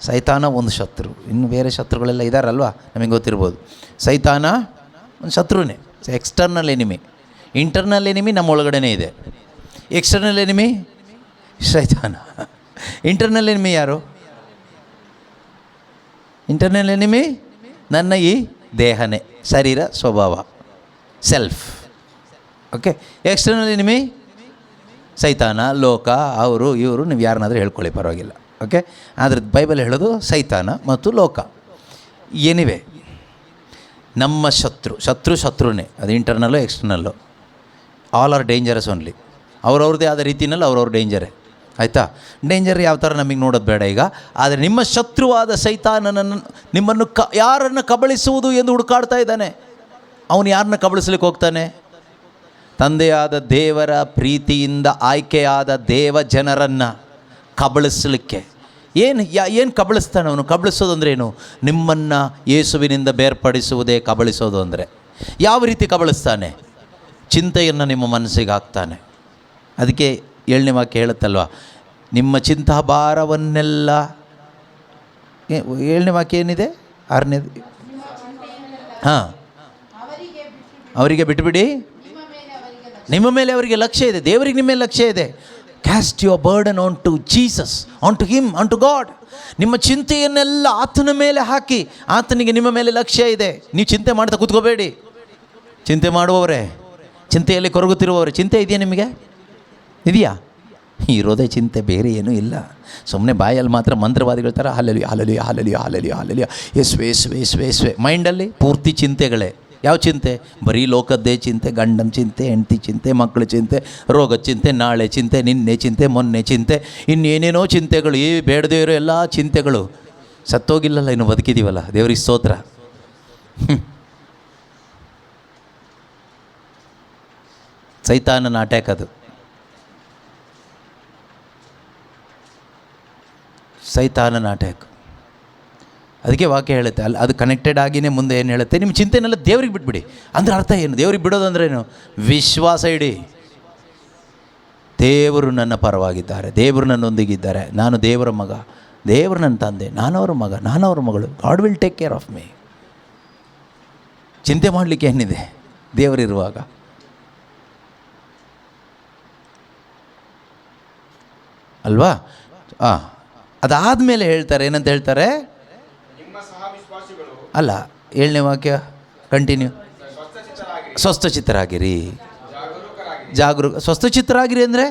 ಸೈತಾನ ಒಂದು ಶತ್ರು, ಇನ್ನು ಬೇರೆ ಶತ್ರುಗಳೆಲ್ಲ ಇದ್ದಾರಲ್ವ, ನಮಗೆ ಗೊತ್ತಿರ್ಬೋದು. ಸೈತಾನ ಒಂದು ಶತ್ರುನೇ, ಎಕ್ಸ್ಟರ್ನಲ್ ಎನಿಮಿ. ಇಂಟರ್ನಲ್ ಎನಿಮಿ ನಮ್ಮ ಒಳಗಡೆನೇ ಇದೆ. ಎಕ್ಸ್ಟರ್ನಲ್ ಎನಿಮಿ ಸೈತಾನ. ಇಂಟರ್ನಲ್ ಎನಿಮಿ ಯಾರು? ಇಂಟರ್ನಲ್ ಎನಿಮಿ ನನ್ನ ಈ ದೇಹನೇ, ಶರೀರ, ಸ್ವಭಾವ, ಸೆಲ್ಫ್. ಓಕೆ. ಎಕ್ಸ್ಟರ್ನಲ್ ಎನಿಮಿ ಸೈತಾನ, ಲೋಕ, ಅವರು ಇವರು, ನೀವು ಯಾರನ್ನಾದರೂ ಹೇಳ್ಕೊಳ್ಳಿ, ಪರವಾಗಿಲ್ಲ. ಓಕೆ. ಆದರೆ ಬೈಬಲ್ ಹೇಳೋದು ಸೈತಾನ ಮತ್ತು ಲೋಕ. ಏನಿವೆ ನಮ್ಮ ಶತ್ರುನೇ, ಅದು ಇಂಟರ್ನಲ್ಲು ಎಕ್ಸ್ಟರ್ನಲ್ಲು. All are dangerous only. ಅವ್ರವ್ರದ್ದೇ ಆದ ರೀತಿಯಲ್ಲಿ ಅವ್ರವ್ರ ಡೇಂಜರೇ. ಆಯಿತಾ? ಡೇಂಜರ್ ಯಾವ ಥರ ನಮಗೆ ನೋಡೋದು ಬೇಡ ಈಗ. ಆದರೆ ನಿಮ್ಮ ಶತ್ರುವಾದ ಸೈತಾನನನ್ನು, ನಿಮ್ಮನ್ನು ಯಾರನ್ನು ಕಬಳಿಸುವುದು ಎಂದು ಹುಡುಕಾಡ್ತಾ ಇದ್ದಾನೆ. ಅವನು ಯಾರನ್ನ ಕಬಳಿಸ್ಲಿಕ್ಕೆ ಹೋಗ್ತಾನೆ? ತಂದೆಯಾದ ದೇವರ ಪ್ರೀತಿಯಿಂದ ಆಯ್ಕೆಯಾದ ದೇವ ಜನರನ್ನು ಕಬಳಿಸಲಿಕ್ಕೆ. ಏನು ಕಬಳಿಸ್ತಾನೆ ಅವನು? ಕಬಳಿಸೋದು ಅಂದ್ರೇನು? ನಿಮ್ಮನ್ನು ಯೇಸುವಿನಿಂದ ಬೇರ್ಪಡಿಸುವುದೇ ಕಬಳಿಸೋದು ಅಂದರೆ. ಯಾವ ರೀತಿ ಕಬಳಿಸ್ತಾನೆ? ಚಿಂತೆಯನ್ನು ನಿಮ್ಮ ಮನಸ್ಸಿಗೆ ಹಾಕ್ತಾನೆ. ಅದಕ್ಕೆ 7ನೇ ವಾಕ್ಯ ಹೇಳುತ್ತಲ್ವ, ನಿಮ್ಮ ಚಿಂತಾಭಾರವನ್ನೆಲ್ಲ. 7ನೇ ವಾಕ್ಯ ಏನಿದೆ? 6ನೇದು. ಹಾಂ, ಅವರಿಗೆ ಬಿಟ್ಟುಬಿಡಿ, ನಿಮ್ಮ ಮೇಲೆ ಅವರಿಗೆ ಲಕ್ಷ್ಯ ಇದೆ. ದೇವರಿಗೆ ನಿಮ್ಮ ಮೇಲೆ ಲಕ್ಷ್ಯ ಇದೆ. Cast your burden on to Jesus, on to him, on to God. ನಿಮ್ಮ ಚಿಂತೆಯನ್ನೆಲ್ಲ ಆತನ ಮೇಲೆ ಹಾಕಿ, ಆತನಿಗೆ ನಿಮ್ಮ ಮೇಲೆ ಲಕ್ಷ್ಯ ಇದೆ. ನೀವು ಚಿಂತೆ ಮಾಡ್ತಾ ಕೂತ್ಕೋಬೇಡಿ. ಚಿಂತೆ ಮಾಡುವವರೇ, ಚಿಂತೆಯಲ್ಲಿ ಕೊರಗುತ್ತಿರುವವರೇ, ಚಿಂತೆ ಇದೆಯಾ ನಿಮಗೆ? ಇದೆಯಾ? ಇರೋದೇ ಚಿಂತೆ, ಬೇರೆ ಏನೂ ಇಲ್ಲ. ಸುಮ್ಮನೆ ಬಾಯಲ್ಲಿ ಮಾತ್ರ ಮಂತ್ರವಾದಿಗಳ ಥರ ಹಾಲೆಲಿಯ ಹಾಲೆಲಿಯ ಹಾಲೆಲಿಯ ಹಾಲೆಲಿಯ ಹಾಲೆಲಿಯ ಯೇಸುವೆ. ಮೈಂಡಲ್ಲಿ ಪೂರ್ತಿ ಚಿಂತೆಗಳೇ. ಯಾವ ಚಿಂತೆ? ಬರೀ ಲೋಕದ್ದೇ ಚಿಂತೆ, ಗಂಡನ ಚಿಂತೆ, ಹೆಂಡತಿ ಚಿಂತೆ, ಮಕ್ಕಳ ಚಿಂತೆ, ರೋಗದ ಚಿಂತೆ, ನಾಳೆ ಚಿಂತೆ, ನಿನ್ನೆ ಚಿಂತೆ, ಮೊನ್ನೆ ಚಿಂತೆ, ಇನ್ನೇನೇನೋ ಚಿಂತೆಗಳು. ಈ ಬೇಡದೇ ಇರೋ ಎಲ್ಲ ಚಿಂತೆಗಳು. ಸತ್ತೋಗಿಲ್ಲಲ್ಲ, ಇನ್ನು ಬದುಕಿದ್ದೀವಲ್ಲ, ದೇವ್ರಿಗೆ ಸ್ತೋತ್ರ. ಸೈತಾನನ ಅಟ್ಯಾಕ್ ಅದು. ಸೈತಾನನ ಅಟ್ಯಾಕ್. ಅದಕ್ಕೆ ವಾಕ್ಯ ಹೇಳುತ್ತೆ, ಅದು ಕನೆಕ್ಟೆಡ್ ಆಗಿಯೇ ಮುಂದೆ ಏನು ಹೇಳುತ್ತೆ? ನಿಮ್ಮ ಚಿಂತೆನೆಲ್ಲ ದೇವ್ರಿಗೆ ಬಿಟ್ಬಿಡಿ. ಅಂದರೆ ಅರ್ಥ ಏನು? ದೇವ್ರಿಗೆ ಬಿಡೋದು ಅಂದ್ರೇನು? ವಿಶ್ವಾಸ ಇಡಿ. ದೇವರು ನನ್ನ ಪರವಾಗಿದ್ದಾರೆ, ದೇವರು ನನ್ನೊಂದಿಗಿದ್ದಾರೆ, ನಾನು ದೇವರ ಮಗ, ದೇವರು ನನ್ನ ತಂದೆ, ನಾನವರ ಮಗ, ನಾನವರ ಮಗಳು. God will take care of me. ಚಿಂತೆ ಮಾಡಲಿಕ್ಕೆ ಏನಿದೆ ದೇವರಿರುವಾಗ? ಅಲ್ವಾ? ಅದಾದಮೇಲೆ ಹೇಳ್ತಾರೆ, ಏನಂತ ಹೇಳ್ತಾರೆ? ಅಲ್ಲ, 7ನೇ ವಾಕ್ಯ ಕಂಟಿನ್ಯೂ. ಸ್ವಸ್ಥಚಿತ್ತರಾಗಿರಿ, ಸ್ವಸ್ಥಚಿತ್ತರಾಗಿರಿ ಅಂದರೆ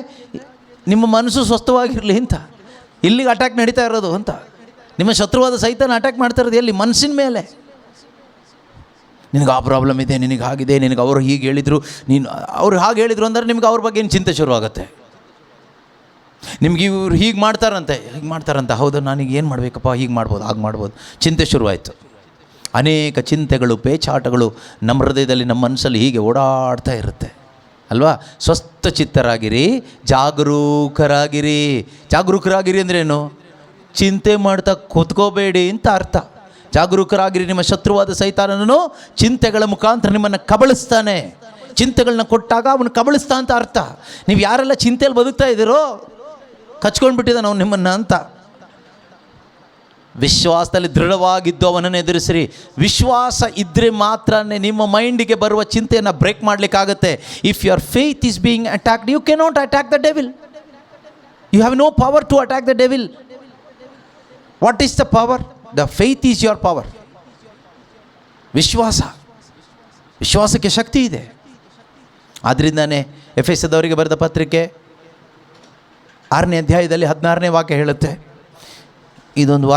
ನಿಮ್ಮ ಮನಸ್ಸು ಸ್ವಸ್ಥವಾಗಿರಲಿ ಅಂತ. ಇಲ್ಲಿಗೆ ಅಟ್ಯಾಕ್ ನಡೀತಾ ಇರೋದು ಅಂತ. ನಿಮ್ಮ ಶತ್ರುವಾದ ಸೈತಾನ ಅಟ್ಯಾಕ್ ಮಾಡ್ತಾ ಇರೋದು ಎಲ್ಲಿ? ಮನಸ್ಸಿನ ಮೇಲೆ. ನಿನಗೆ ಆ ಪ್ರಾಬ್ಲಮ್ ಇದೆ, ನಿನಗೆ ಹಾಗಿದೆ, ನಿನಗೆ ಅವರು ಹೀಗೆ ಹೇಳಿದರು, ನೀನು ಅವ್ರು ಹಾಗೆ ಹೇಳಿದರು ಅಂದರೆ ನಿಮ್ಗೆ ಅವ್ರ ಬಗ್ಗೆ ಏನು ಚಿಂತೆ ಶುರುವಾಗುತ್ತೆ. ನಿಮ್ಗೆ ಇವ್ರು ಹೀಗೆ ಮಾಡ್ತಾರಂತೆ, ಹೀಗೆ ಮಾಡ್ತಾರಂತೆ, ಹೌದು, ನಾನೀಗ ಏನು ಮಾಡಬೇಕಪ್ಪ, ಹೀಗೆ ಮಾಡ್ಬೋದು, ಹಾಗೆ ಮಾಡ್ಬೋದು, ಚಿಂತೆ ಶುರುವಾಯಿತು. ಅನೇಕ ಚಿಂತೆಗಳು, ಪೇಚಾಟಗಳು ನಮ್ಮ ಹೃದಯದಲ್ಲಿ, ನಮ್ಮ ಮನಸ್ಸಲ್ಲಿ ಹೀಗೆ ಓಡಾಡ್ತಾ ಇರುತ್ತೆ ಅಲ್ವಾ? ಸ್ವಸ್ಥ ಚಿತ್ತರಾಗಿರಿ, ಜಾಗರೂಕರಾಗಿರಿ. ಜಾಗರೂಕರಾಗಿರಿ ಅಂದ್ರೇನು? ಚಿಂತೆ ಮಾಡ್ತಾ ಕೂತ್ಕೋಬೇಡಿ ಅಂತ ಅರ್ಥ. ಜಾಗರೂಕರಾಗಿರಿ, ನಿಮ್ಮ ಶತ್ರುವಾದ ಸೈತಾನನು ಚಿಂತೆಗಳ ಮುಖಾಂತರ ನಿಮ್ಮನ್ನು ಕಬಳಿಸ್ತಾನೆ. ಚಿಂತೆಗಳನ್ನ ಕೊಟ್ಟಾಗ ಅವನು ಕಬಳಿಸ್ತಾ ಅಂತ ಅರ್ಥ. ನೀವು ಯಾರೆಲ್ಲ ಚಿಂತೆಯಲ್ಲಿ ಬದುಕ್ತಾ ಇದ್ದೀರೋ ಕಚ್ಕೊಂಡು ಬಿಟ್ಟಿದ್ದಾನೆ ಅವನು ನಿಮ್ಮನ್ನು ಅಂತ. ವಿಶ್ವಾಸದಲ್ಲಿ ದೃಢವಾಗಿದ್ದು ಅವನನ್ನು ಎದುರಿಸಿರಿ. ವಿಶ್ವಾಸ ಇದ್ದರೆ ಮಾತ್ರ ನಿಮ್ಮ ಮೈಂಡಿಗೆ ಬರುವ ಚಿಂತೆಯನ್ನು ಬ್ರೇಕ್ ಮಾಡಲಿಕ್ಕಾಗತ್ತೆ. If your faith is being attacked, you cannot attack the devil. You have no power to attack the devil. What is the power? The faith is your power. ವಿಶ್ವಾಸಕ್ಕೆ ಶಕ್ತಿ ಇದೆ. ಆದ್ದರಿಂದನೇ ಎಫೆಸದವರಿಗೆ ಬರೆದ ಪತ್ರಿಕೆ 6ನೇ ಅಧ್ಯಾಯದಲ್ಲಿ 16ನೇ ವಾಕ್ಯ ಹೇಳುತ್ತೆ. ಇದೊಂದು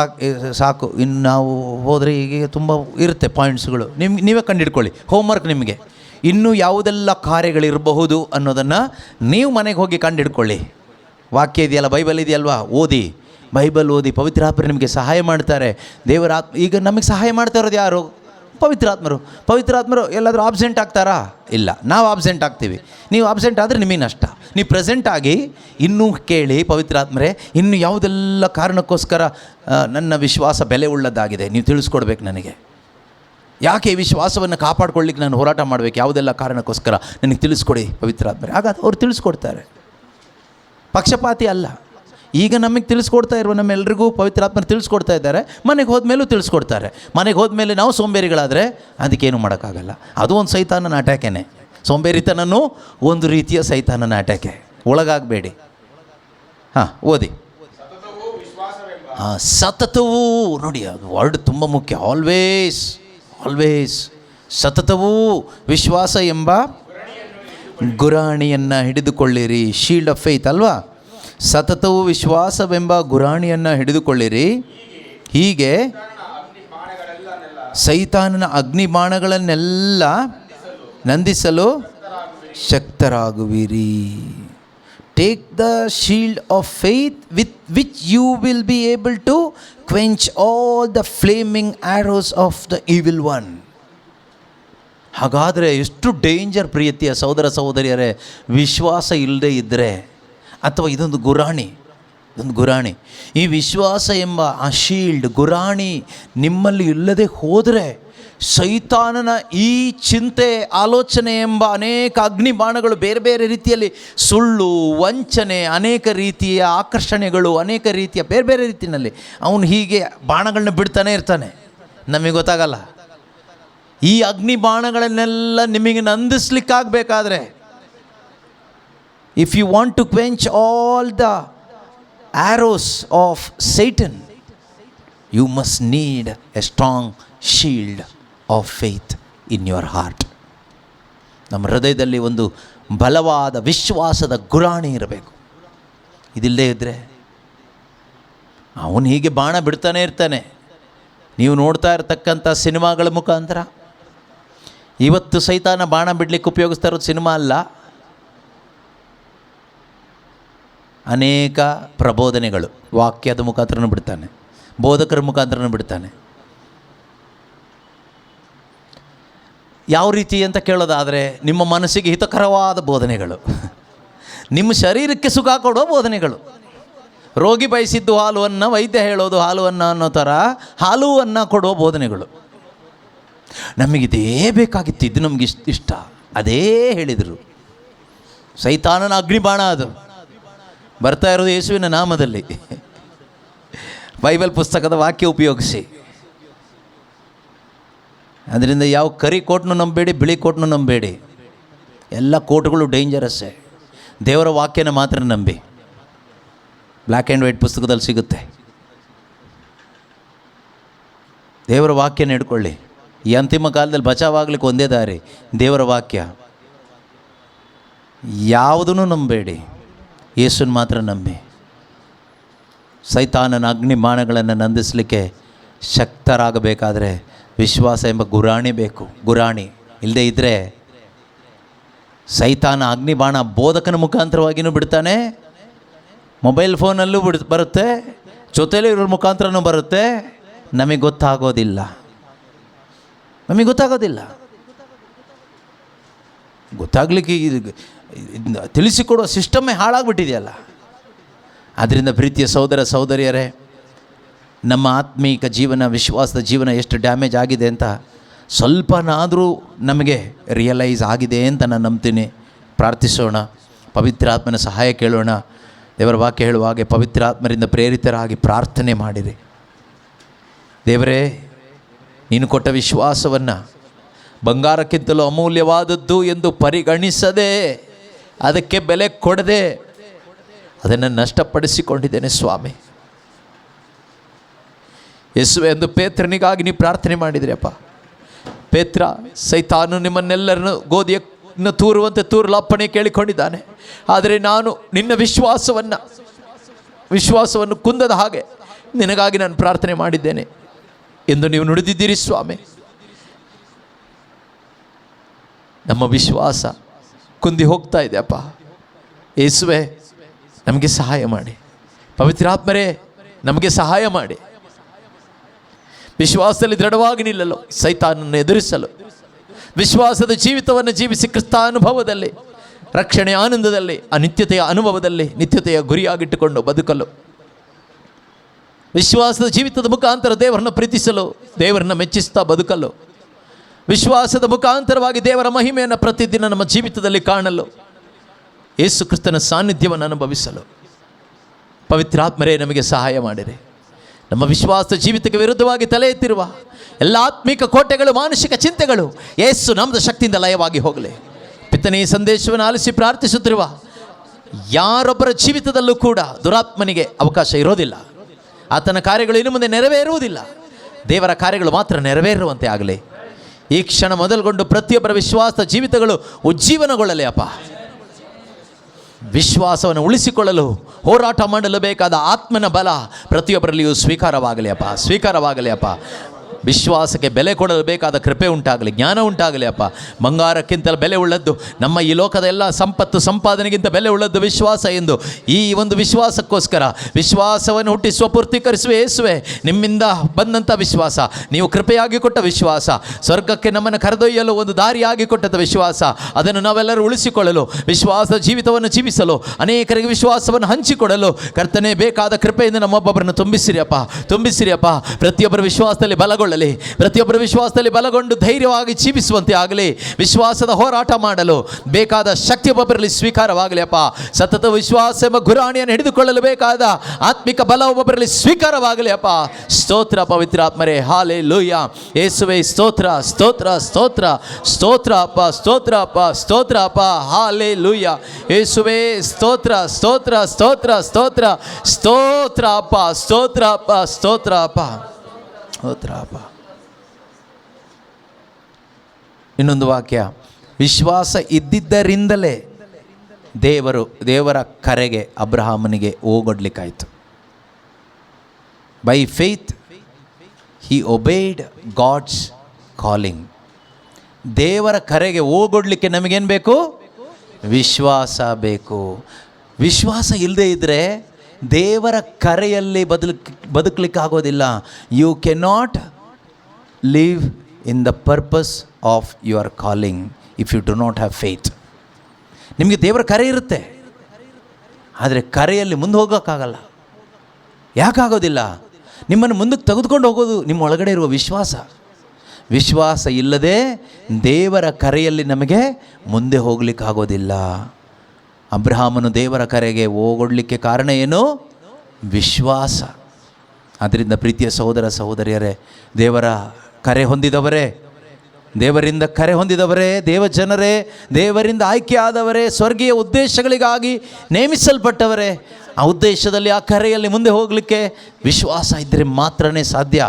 ಸಾಕು, ಇನ್ನು ನಾವು ಹೋದರೆ ಈಗ ತುಂಬ ಇರುತ್ತೆ ಪಾಯಿಂಟ್ಸ್ಗಳು. ನೀವೇ ಕಂಡುಹಿಡ್ಕೊಳ್ಳಿ, ಹೋಮ್ವರ್ಕ್ ನಿಮಗೆ. ಇನ್ನೂ ಯಾವುದೆಲ್ಲ ಕಾರ್ಯಗಳಿರಬಹುದು ಅನ್ನೋದನ್ನು ನೀವು ಮನೆಗೆ ಹೋಗಿ ಕಂಡುಹಿಡ್ಕೊಳ್ಳಿ. ವಾಕ್ಯ ಇದೆಯಲ್ಲ, ಬೈಬಲ್ ಇದೆಯಲ್ವಾ, ಓದಿ. ಬೈಬಲ್ ಓದಿ. ಪವಿತ್ರಾತ್ಮರು ನಿಮಗೆ ಸಹಾಯ ಮಾಡ್ತಾರೆ. ದೇವರ ಈಗ ನಮಗೆ ಸಹಾಯ ಮಾಡ್ತಾ ಇರೋದು ಯಾರು? ಪವಿತ್ರಾತ್ಮರು ಎಲ್ಲಾದರೂ ಆಬ್ಸೆಂಟ್ ಆಗ್ತಾರಾ? ಇಲ್ಲ, ನಾವು ಆಬ್ಸೆಂಟ್ ಆಗ್ತೀವಿ. ನೀವು ಆಬ್ಸೆಂಟ್ ಆದರೆ ನಿಮಗೆ ನಷ್ಟ. ನೀವು ಪ್ರೆಸೆಂಟ್ ಆಗಿ ಇನ್ನೂ ಕೇಳಿ, ಪವಿತ್ರಾತ್ಮರೇ ಇನ್ನು ಯಾವುದೆಲ್ಲ ಕಾರಣಕ್ಕೋಸ್ಕರ ನನ್ನ ವಿಶ್ವಾಸ ಬೆಲೆ ಉಳ್ಳದ್ದಾಗಿದೆ ನೀವು ತಿಳಿಸ್ಕೊಡ್ಬೇಕು ನನಗೆ. ಯಾಕೆ ಈ ವಿಶ್ವಾಸವನ್ನು ಕಾಪಾಡ್ಕೊಳ್ಳಿಕ್ಕೆ ನಾನು ಹೋರಾಟ ಮಾಡಬೇಕು, ಯಾವುದೆಲ್ಲ ಕಾರಣಕ್ಕೋಸ್ಕರ ನನಗೆ ತಿಳಿಸ್ಕೊಡಿ ಪವಿತ್ರಾತ್ಮರೇ. ಆಗ ಅವ್ರು ತಿಳಿಸ್ಕೊಡ್ತಾರೆ. ಪಕ್ಷಪಾತಿ ಅಲ್ಲ. ಈಗ ನಮಗೆ ತಿಳಿಸ್ಕೊಡ್ತಾ ಇರುವ ನಮ್ಮೆಲ್ಲರಿಗೂ ಪವಿತ್ರಾತ್ಮರು ತಿಳಿಸ್ಕೊಡ್ತಾ ಇದ್ದಾರೆ. ಮನೆಗೆ ಹೋದ್ಮೇಲೂ ತಿಳಿಸ್ಕೊಡ್ತಾರೆ. ಮನೆಗೆ ಹೋದ್ಮೇಲೆ ನಾವು ಸೋಂಬೇರಿಗಳಾದರೆ ಅದಕ್ಕೇನು ಮಾಡೋಕ್ಕಾಗಲ್ಲ. ಅದು ಒಂದು ಸೈತಾನನ ಅಟ್ಯಾಕೇನೆ. ಸೋಂಬೇರಿತನೂ ಒಂದು ರೀತಿಯ ಸೈತಾನನ ಅಟ್ಯಾಕೆ. ಒಳಗಾಗಬೇಡಿ. ಓದಿ. ಸತತವೂ ನೋಡಿ, ಅದು ವರ್ಡ್ ತುಂಬ ಮುಖ್ಯ. ಆಲ್ವೇಸ್ ಸತತವೂ ವಿಶ್ವಾಸ ಎಂಬ ಗುರಾಣಿಯನ್ನು ಹಿಡಿದುಕೊಳ್ಳಿರಿ. ಶೀಲ್ಡ್ ಆಫ್ ಫೇತ್ ಅಲ್ವಾ? ಸತತವು ವಿಶ್ವಾಸವೆಂಬ ಗುರಾಣಿಯನ್ನು ಹಿಡಿದುಕೊಳ್ಳಿರಿ. ಹೀಗೆ ಸೈತಾನನ ಅಗ್ನಿಬಾಣಗಳನ್ನೆಲ್ಲ ನಂದಿಸಲು ಶಕ್ತರಾಗುವಿರಿ. Take the shield of faith with which you will be able to quench all the flaming arrows of the evil one. ಹಾಗಾದರೆ ಎಷ್ಟು ಡೇಂಜರ್ ಪ್ರೀತಿಯ ಸಹೋದರ ಸಹೋದರಿಯರೇ, ವಿಶ್ವಾಸ ಇಲ್ಲದೆ ಇದ್ದರೆ, ಅಥವಾ ಇದೊಂದು ಗುರಾಣಿ. ಈ ವಿಶ್ವಾಸ ಎಂಬ ಆ ಶೀಲ್ಡ್, ಗುರಾಣಿ ನಿಮ್ಮಲ್ಲಿ ಇಲ್ಲದೆ ಹೋದರೆ ಸೈತಾನನ ಈ ಚಿಂತೆ, ಆಲೋಚನೆ ಎಂಬ ಅನೇಕ ಅಗ್ನಿಬಾಣಗಳು, ಬೇರೆ ಬೇರೆ ರೀತಿಯಲ್ಲಿ ಸುಳ್ಳು, ವಂಚನೆ, ಅನೇಕ ರೀತಿಯ ಆಕರ್ಷಣೆಗಳು, ಅನೇಕ ರೀತಿಯ ಬೇರೆ ಬೇರೆ ರೀತಿಯಲ್ಲಿ ಅವನು ಹೀಗೆ ಬಾಣಗಳನ್ನ ಬಿಡ್ತಾನೆ ಇರ್ತಾನೆ. ನಮಗೆ ಗೊತ್ತಾಗಲ್ಲ. ಈ ಅಗ್ನಿಬಾಣಗಳನ್ನೆಲ್ಲ ನಿಮಗೆ ನಂದಿಸ್ಲಿಕ್ಕಾಗಬೇಕಾದ್ರೆ, if you want to quench all the arrows of Satan, you must need a strong shield of faith in your heart. ನಮ್ಮ ಹೃದಯದಲ್ಲಿ ಒಂದು ಬಲವಾದ ವಿಶ್ವಾಸದ ಗುರಾಣಿ ಇರಬೇಕು. ಇದಿಲ್ಲದೆ ಇದ್ದರೆ ಅವನು ಹೀಗೆ ಬಾಣ ಬಿಡ್ತಾನೆ ಇರ್ತಾನೆ. ನೀವು ನೋಡ್ತಾ ಇರತಕ್ಕಂಥ ಸಿನಿಮಾಗಳ ಮುಖಾಂತರ ಇವತ್ತು ಸೈತಾನ ಬಾಣ ಬಿಡಲಿಕ್ಕೆ ಉಪಯೋಗಿಸ್ತಾ ಇರೋದು ಸಿನಿಮಾ ಅಲ್ಲ, ಅನೇಕ ಪ್ರಬೋಧನೆಗಳು. ವಾಕ್ಯದ ಮುಖಾಂತರನೂ ಬಿಡ್ತಾನೆ, ಬೋಧಕರ ಮುಖಾಂತರನೂ ಬಿಡ್ತಾನೆ. ಯಾವ ರೀತಿ ಅಂತ ಕೇಳೋದಾದರೆ, ನಿಮ್ಮ ಮನಸ್ಸಿಗೆ ಹಿತಕರವಾದ ಬೋಧನೆಗಳು, ನಿಮ್ಮ ಶರೀರಕ್ಕೆ ಸುಖ ಕೊಡೋ ಬೋಧನೆಗಳು. ರೋಗಿ ಬಯಸಿದ್ದು ಹಾಲುವನ್ನು ವೈದ್ಯ ಹೇಳೋದು ಹಾಲುವನ್ನು ಅನ್ನೋ ಥರ ಹಾಲುವನ್ನು ಕೊಡೋ ಬೋಧನೆಗಳು. ನಮಗಿದೇ ಬೇಕಾಗಿತ್ತು, ಇದು ನಮಗೆ ಇಷ್ಟ, ಅದೇ ಹೇಳಿದರು. ಸೈತಾನನ ಅಗ್ನಿಬಾಣ ಅದು ಬರ್ತಾ ಇರೋದು ಯೇಸುವಿನ ನಾಮದಲ್ಲಿ. ಬೈಬಲ್ ಪುಸ್ತಕದ ವಾಕ್ಯ ಉಪಯೋಗಿಸಿ. ಅದರಿಂದ ಯಾವ ಕರಿ ಕೋಟ್ನು ನಂಬೇಡಿ, ಬಿಳಿ ಕೋಟ್ನು ನಂಬೇಡಿ. ಎಲ್ಲ ಕೋಟ್ಗಳು ಡೇಂಜರಸ್ಸೇ. ದೇವರ ವಾಕ್ಯನ ಮಾತ್ರ ನಂಬಿ. ಬ್ಲ್ಯಾಕ್ ಆ್ಯಂಡ್ ವೈಟ್ ಪುಸ್ತಕದಲ್ಲಿ ಸಿಗುತ್ತೆ. ದೇವರ ವಾಕ್ಯನ ಹಿಡ್ಕೊಳ್ಳಿ. ಈ ಅಂತಿಮ ಕಾಲದಲ್ಲಿ ಬಚಾವಾಗಲಿಕ್ಕೆ ಒಂದೇ ದಾರಿ, ದೇವರ ವಾಕ್ಯ. ಯಾವುದನ್ನು ನಂಬೇಡಿ, ಯೇಸುನ ಮಾತ್ರ ನಂಬಿ. ಸೈತಾನನ ಅಗ್ನಿಬಾಣಗಳನ್ನು ನಂದಿಸಲಿಕ್ಕೆ ಶಕ್ತರಾಗಬೇಕಾದ್ರೆ ವಿಶ್ವಾಸ ಎಂಬ ಗುರಾಣಿ ಬೇಕು. ಗುರಾಣಿ ಇಲ್ಲದೆ ಇದ್ದರೆ ಸೈತಾನ ಅಗ್ನಿಬಾಣ ಬೋಧಕನ ಮುಖಾಂತರವಾಗಿಯೂ ಬಿಡ್ತಾನೆ, ಮೊಬೈಲ್ ಫೋನಲ್ಲೂ ಬರುತ್ತೆ, ಜೊತೆಲೇ ಇರೋ ಮುಖಾಂತರನೂ ಬರುತ್ತೆ, ನಮಗೆ ಗೊತ್ತಾಗೋದಿಲ್ಲ. ನಮಗೆ ಗೊತ್ತಾಗೋದಿಲ್ಲ. ಗೊತ್ತಾಗಲಿಕ್ಕೆ ತಿಳಿಸಿಕೊಡುವ ಸಿಸ್ಟಮ್ಮೇ ಹಾಳಾಗ್ಬಿಟ್ಟಿದೆಯಲ್ಲ. ಆದ್ದರಿಂದ ಪ್ರೀತಿಯ ಸಹೋದರ ಸಹೋದರಿಯರೇ, ನಮ್ಮ ಆತ್ಮೀಕ ಜೀವನ, ವಿಶ್ವಾಸದ ಜೀವನ ಎಷ್ಟು ಡ್ಯಾಮೇಜ್ ಆಗಿದೆ ಅಂತ ಸ್ವಲ್ಪನಾದರೂ ನಮಗೆ ರಿಯಲೈಸ್ ಆಗಿದೆ ಅಂತ ನಾನು ನಂಬ್ತೀನಿ. ಪ್ರಾರ್ಥಿಸೋಣ, ಪವಿತ್ರಾತ್ಮನ ಸಹಾಯ ಕೇಳೋಣ. ದೇವರ ವಾಕ್ಯ ಹೇಳುವ ಹಾಗೆ ಪವಿತ್ರಾತ್ಮರಿಂದ ಪ್ರೇರಿತರಾಗಿ ಪ್ರಾರ್ಥನೆ ಮಾಡಿರಿ. ದೇವರೇ, ನೀನು ಕೊಟ್ಟ ವಿಶ್ವಾಸವನ್ನು ಬಂಗಾರಕ್ಕಿಂತಲೂ ಅಮೂಲ್ಯವಾದದ್ದು ಎಂದು ಪರಿಗಣಿಸದೆ, ಅದಕ್ಕೆ ಬೆಲೆ ಕೊಡದೆ ಅದನ್ನು ನಷ್ಟಪಡಿಸಿಕೊಂಡಿದ್ದೇನೆ ಸ್ವಾಮಿ. ಯೇಸುವೆ ಎಂದು ಪೇತ್ರನಿಗಾಗಿ ನೀವು ಪ್ರಾರ್ಥನೆ ಮಾಡಿದ್ರಪ್ಪ. ಪೇತ್ರ, ಸೈತಾನು ನಿಮ್ಮನ್ನೆಲ್ಲರನ್ನು ಗೋಧಿಯನ್ನು ತೂರುವಂತೆ ತೂರಲು ಅಪ್ಪಣೆ ಕೇಳಿಕೊಂಡಿದ್ದಾನೆ. ಆದರೆ ನಾನು ನಿನ್ನ ವಿಶ್ವಾಸವನ್ನು ಕುಂದದ ಹಾಗೆ ನಿನಗಾಗಿ ನಾನು ಪ್ರಾರ್ಥನೆ ಮಾಡಿದ್ದೇನೆ ಎಂದು ನೀವು ನುಡಿದಿದ್ದೀರಿ ಸ್ವಾಮಿ. ನಮ್ಮ ವಿಶ್ವಾಸ ಕುಂದಿ ಹೋಗ್ತಾ ಇದೆ ಅಪ್ಪ. ಯೇಸುವೆ, ನಮಗೆ ಸಹಾಯ ಮಾಡಿ. ಪವಿತ್ರಾತ್ಮರೇ, ನಮಗೆ ಸಹಾಯ ಮಾಡಿ. ವಿಶ್ವಾಸದಲ್ಲಿ ದೃಢವಾಗಿ ನಿಲ್ಲಲು, ಸೈತಾನನ್ನು ಎದುರಿಸಲು, ವಿಶ್ವಾಸದ ಜೀವಿತವನ್ನು ಜೀವಿಸಿ ಕ್ರಿಸ್ತಾನುಭವದಲ್ಲಿ, ರಕ್ಷಣೆಯ ಆನಂದದಲ್ಲಿ, ಅನಿತ್ಯತೆಯ ಅನುಭವದಲ್ಲಿ ನಿತ್ಯತೆಯ ಗುರಿಯಾಗಿಟ್ಟುಕೊಂಡು ಬದುಕಲು, ವಿಶ್ವಾಸದ ಜೀವಿತದ ಮುಖಾಂತರ ದೇವರನ್ನು ಪ್ರೀತಿಸಲು, ದೇವರನ್ನು ಮೆಚ್ಚಿಸ್ತಾ ಬದುಕಲು, ವಿಶ್ವಾಸದ ಮುಖಾಂತರವಾಗಿ ದೇವರ ಮಹಿಮೆಯನ್ನು ಪ್ರತಿದಿನ ನಮ್ಮ ಜೀವಿತದಲ್ಲಿ ಕಾಣಲು, ಯೇಸು ಕ್ರಿಸ್ತನ ಸಾನ್ನಿಧ್ಯವನ್ನು ಅನುಭವಿಸಲು ಪವಿತ್ರಾತ್ಮರೇ ನಮಗೆ ಸಹಾಯ ಮಾಡಿರಿ. ನಮ್ಮ ವಿಶ್ವಾಸ ಜೀವಿತಕ್ಕೆ ವಿರುದ್ಧವಾಗಿ ತಲೆ ಎತ್ತಿರುವ ಎಲ್ಲ ಆತ್ಮಿಕ ಕೋಟೆಗಳು, ಮಾನಸಿಕ ಚಿಂತೆಗಳು ಯೇಸು ನಾಮದ ಶಕ್ತಿಯಿಂದ ಲಯವಾಗಿ ಹೋಗಲಿ. ಪಿತನೇ ಈ ಸಂದೇಶವನ್ನು ಆಲಿಸಿ ಪ್ರಾರ್ಥಿಸುತ್ತಿರುವ ಯಾರೊಬ್ಬರ ಜೀವಿತದಲ್ಲೂ ಕೂಡ ದುರಾತ್ಮನಿಗೆ ಅವಕಾಶ ಇರೋದಿಲ್ಲ. ಆತನ ಕಾರ್ಯಗಳು ಇನ್ನು ಮುಂದೆ ನೆರವೇರುವುದಿಲ್ಲ. ದೇವರ ಕಾರ್ಯಗಳು ಮಾತ್ರ ನೆರವೇರುವಂತೆ ಆಗಲಿ. ಈ ಕ್ಷಣ ಮೊದಲುಗೊಂಡು ಪ್ರತಿಯೊಬ್ಬರ ವಿಶ್ವಾಸ ಜೀವಿತಗಳು ಉಜ್ಜೀವನಗೊಳ್ಳಲಿ ಅಪ್ಪ. ವಿಶ್ವಾಸವನ್ನು ಉಳಿಸಿಕೊಳ್ಳಲು ಹೋರಾಟ ಮಾಡಲು ಬೇಕಾದ ಆತ್ಮನ ಬಲ ಪ್ರತಿಯೊಬ್ಬರಲ್ಲಿಯೂ ಸ್ವೀಕಾರವಾಗಲಿ ಅಪ್ಪ. ವಿಶ್ವಾಸಕ್ಕೆ ಬೆಲೆ ಕೊಡಲು ಬೇಕಾದ ಕೃಪೆ ಉಂಟಾಗಲಿ, ಜ್ಞಾನ ಉಂಟಾಗಲಿ ಅಪ್ಪ. ಬಂಗಾರಕ್ಕಿಂತ ಬೆಲೆ ಉಳ್ಳದ್ದು, ನಮ್ಮ ಈ ಲೋಕದ ಎಲ್ಲ ಸಂಪತ್ತು ಸಂಪಾದನೆಗಿಂತ ಬೆಲೆ ಉಳ್ಳದ್ದು ವಿಶ್ವಾಸ ಎಂದು ಈ ಒಂದು ವಿಶ್ವಾಸಕ್ಕೋಸ್ಕರ ವಿಶ್ವಾಸವನ್ನು ಹುಟ್ಟಿಸುವ ಪೂರ್ತೀಕರಿಸುವ ಯೇಸುವೆ, ನಿಮ್ಮಿಂದ ಬಂದಂಥ ವಿಶ್ವಾಸ, ನೀವು ಕೃಪೆಯಾಗಿ ಕೊಟ್ಟ ವಿಶ್ವಾಸ, ಸ್ವರ್ಗಕ್ಕೆ ನಮ್ಮನ್ನು ಕರೆದೊಯ್ಯಲು ಒಂದು ದಾರಿಯಾಗಿ ಕೊಟ್ಟಂಥ ವಿಶ್ವಾಸ, ಅದನ್ನು ನಾವೆಲ್ಲರೂ ಉಳಿಸಿಕೊಳ್ಳಲು, ವಿಶ್ವಾಸ ಜೀವಿತವನ್ನು ಜೀವಿಸಲು, ಅನೇಕರಿಗೆ ವಿಶ್ವಾಸವನ್ನು ಹಂಚಿಕೊಡಲು ಕರ್ತನೆ ಬೇಕಾದ ಕೃಪೆಯಿಂದ ನಮ್ಮೊಬ್ಬೊಬ್ಬರನ್ನು ತುಂಬಿಸಿರಿ ಅಪ್ಪ. ಪ್ರತಿಯೊಬ್ಬರ ವಿಶ್ವಾಸದಲ್ಲಿ ಬಲಗೊಂಡು ಧೈರ್ಯವಾಗಿ ಜೀವಿಸುವಂತೆ ಆಗಲಿ. ವಿಶ್ವಾಸದ ಹೋರಾಟ ಮಾಡಲು ಬೇಕಾದ ಶಕ್ತಿ ಒಬ್ಬೊಬ್ಬರಲ್ಲಿ ಸ್ವೀಕಾರವಾಗಲಿ ಅಪ್ಪ. ಸತತ ವಿಶ್ವಾಸ ಎಂಬ ಗುರಾಣಿಯನ್ನು ಹಿಡಿದುಕೊಳ್ಳಲು ಬೇಕಾದ ಆತ್ಮಿಕ ಬಲ ಒಬ್ಬೊಬ್ಬರಲ್ಲಿ ಸ್ವೀಕಾರವಾಗಲಿ ಅಪ್ಪ. ಸ್ತೋತ್ರ ಪವಿತ್ರಾತ್ಮರೇ, ಹಾಲೆಲೂಯಾ. ಯೇಸುವೇ ಸ್ತೋತ್ರ ಅಪ್ಪ, ಹಾಲೆಲೂಯಾ. ಯೇಸುವೇ ಸ್ತೋತ್ರ ಅಪ್ಪ. ಇನ್ನೊಂದು ವಾಕ್ಯ, ವಿಶ್ವಾಸ ಇದ್ದಿದ್ದರಿಂದಲೇ ದೇವರ ಕರೆಗೆ ಅಬ್ರಹಾಮನಿಗೆ ಹೋಗೊಡ್ಲಿಕ್ಕಾಯಿತು. By faith he obeyed God's calling. ದೇವರ ಕರೆಗೆ ಹೋಗೊಡ್ಲಿಕ್ಕೆ ನಮಗೇನು ಬೇಕು? ವಿಶ್ವಾಸ ಬೇಕು. ವಿಶ್ವಾಸ ಇಲ್ಲದೆ ಇದ್ದರೆ ದೇವರ ಕರೆಯಲ್ಲಿ ಬದುಕಲಿಕ್ಕೆ ಆಗೋದಿಲ್ಲ. You cannot live in the purpose of your calling if you do not have faith. ನಿಮಗೆ ದೇವರ ಕರೆ ಇರುತ್ತೆ, ಆದರೆ ಕರೆಯಲ್ಲಿ ಮುಂದೆ ಹೋಗೋಕ್ಕಾಗಲ್ಲ. ಯಾಕಾಗೋದಿಲ್ಲ? ನಿಮ್ಮನ್ನು ಮುಂದಕ್ಕೆ ತೆಗೆದುಕೊಂಡು ಹೋಗೋದು ನಿಮ್ಮ ಒಳಗಡೆ ಇರುವ ವಿಶ್ವಾಸ ಇಲ್ಲದೆ ದೇವರ ಕರೆಯಲ್ಲಿ ನಮಗೆ ಮುಂದೆ ಹೋಗಲಿಕ್ಕಾಗೋದಿಲ್ಲ. ಅಬ್ರಹಾಮನು ದೇವರ ಕರೆಗೆ ಹೋಗೊಡ್ಲಿಕ್ಕೆ ಕಾರಣ ಏನು? ವಿಶ್ವಾಸ. ಅದರಿಂದ ಪ್ರೀತಿಯ ಸಹೋದರ ಸಹೋದರಿಯರೇ, ದೇವರಿಂದ ಕರೆ ಹೊಂದಿದವರೇ, ದೇವಜನರೇ, ದೇವರಿಂದ ಆಯ್ಕೆಯಾದವರೇ, ಸ್ವರ್ಗೀಯ ಉದ್ದೇಶಗಳಿಗಾಗಿ ನೇಮಿಸಲ್ಪಟ್ಟವರೇ, ಆ ಉದ್ದೇಶದಲ್ಲಿ ಆ ಕರೆಯಲ್ಲಿ ಮುಂದೆ ಹೋಗಲಿಕ್ಕೆ ವಿಶ್ವಾಸ ಇದ್ದರೆ ಮಾತ್ರನೇ ಸಾಧ್ಯ.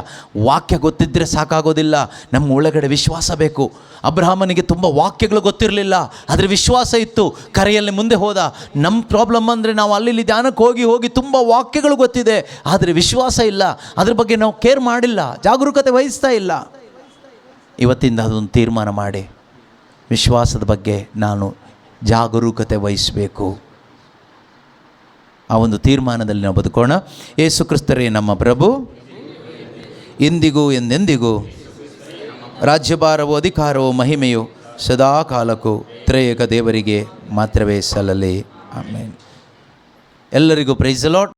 ವಾಕ್ಯ ಗೊತ್ತಿದ್ದರೆ ಸಾಕಾಗೋದಿಲ್ಲ, ನಮ್ಮ ಒಳಗಡೆ ವಿಶ್ವಾಸ ಬೇಕು. ಅಬ್ರಹಾಮನಿಗೆ ತುಂಬ ವಾಕ್ಯಗಳು ಗೊತ್ತಿರಲಿಲ್ಲ, ಆದರೆ ವಿಶ್ವಾಸ ಇತ್ತು, ಕರೆಯಲ್ಲಿ ಮುಂದೆ ಹೋದ. ನಮ್ಮ ಪ್ರಾಬ್ಲಮ್ ಅಂದರೆ ನಾವು ಅಲ್ಲಿ ಧ್ಯಾನಕ್ಕೆ ಹೋಗಿ ತುಂಬ ವಾಕ್ಯಗಳು ಗೊತ್ತಿದೆ, ಆದರೆ ವಿಶ್ವಾಸ ಇಲ್ಲ. ಅದ್ರ ಬಗ್ಗೆ ನಾವು ಕೇರ್ ಮಾಡಿಲ್ಲ, ಜಾಗರೂಕತೆ ವಹಿಸ್ತಾ ಇಲ್ಲ. ಇವತ್ತಿಂದ ಅದೊಂದು ತೀರ್ಮಾನ ಮಾಡಿ, ವಿಶ್ವಾಸದ ಬಗ್ಗೆ ನಾನು ಜಾಗರೂಕತೆ ವಹಿಸಬೇಕು. ಆ ಒಂದು ತೀರ್ಮಾನದಲ್ಲಿ ನಾವು ಬದುಕೋಣ. ಯೇಸು ಕ್ರಿಸ್ತರೇ ನಮ್ಮ ಪ್ರಭು, ಇಂದಿಗೂ ಎಂದೆಂದಿಗೂ ರಾಜ್ಯಭಾರವು ಅಧಿಕಾರವು ಮಹಿಮೆಯು ಸದಾ ಕಾಲಕ್ಕೂ ತ್ರಿಯೇಕ ದೇವರಿಗೆ ಮಾತ್ರವೇ ಸಲ್ಲಲಿ. ಆಮೇನ್. ಎಲ್ಲರಿಗೂ ಪ್ರೈಸ್ ದಿ ಲಾರ್ಡ್.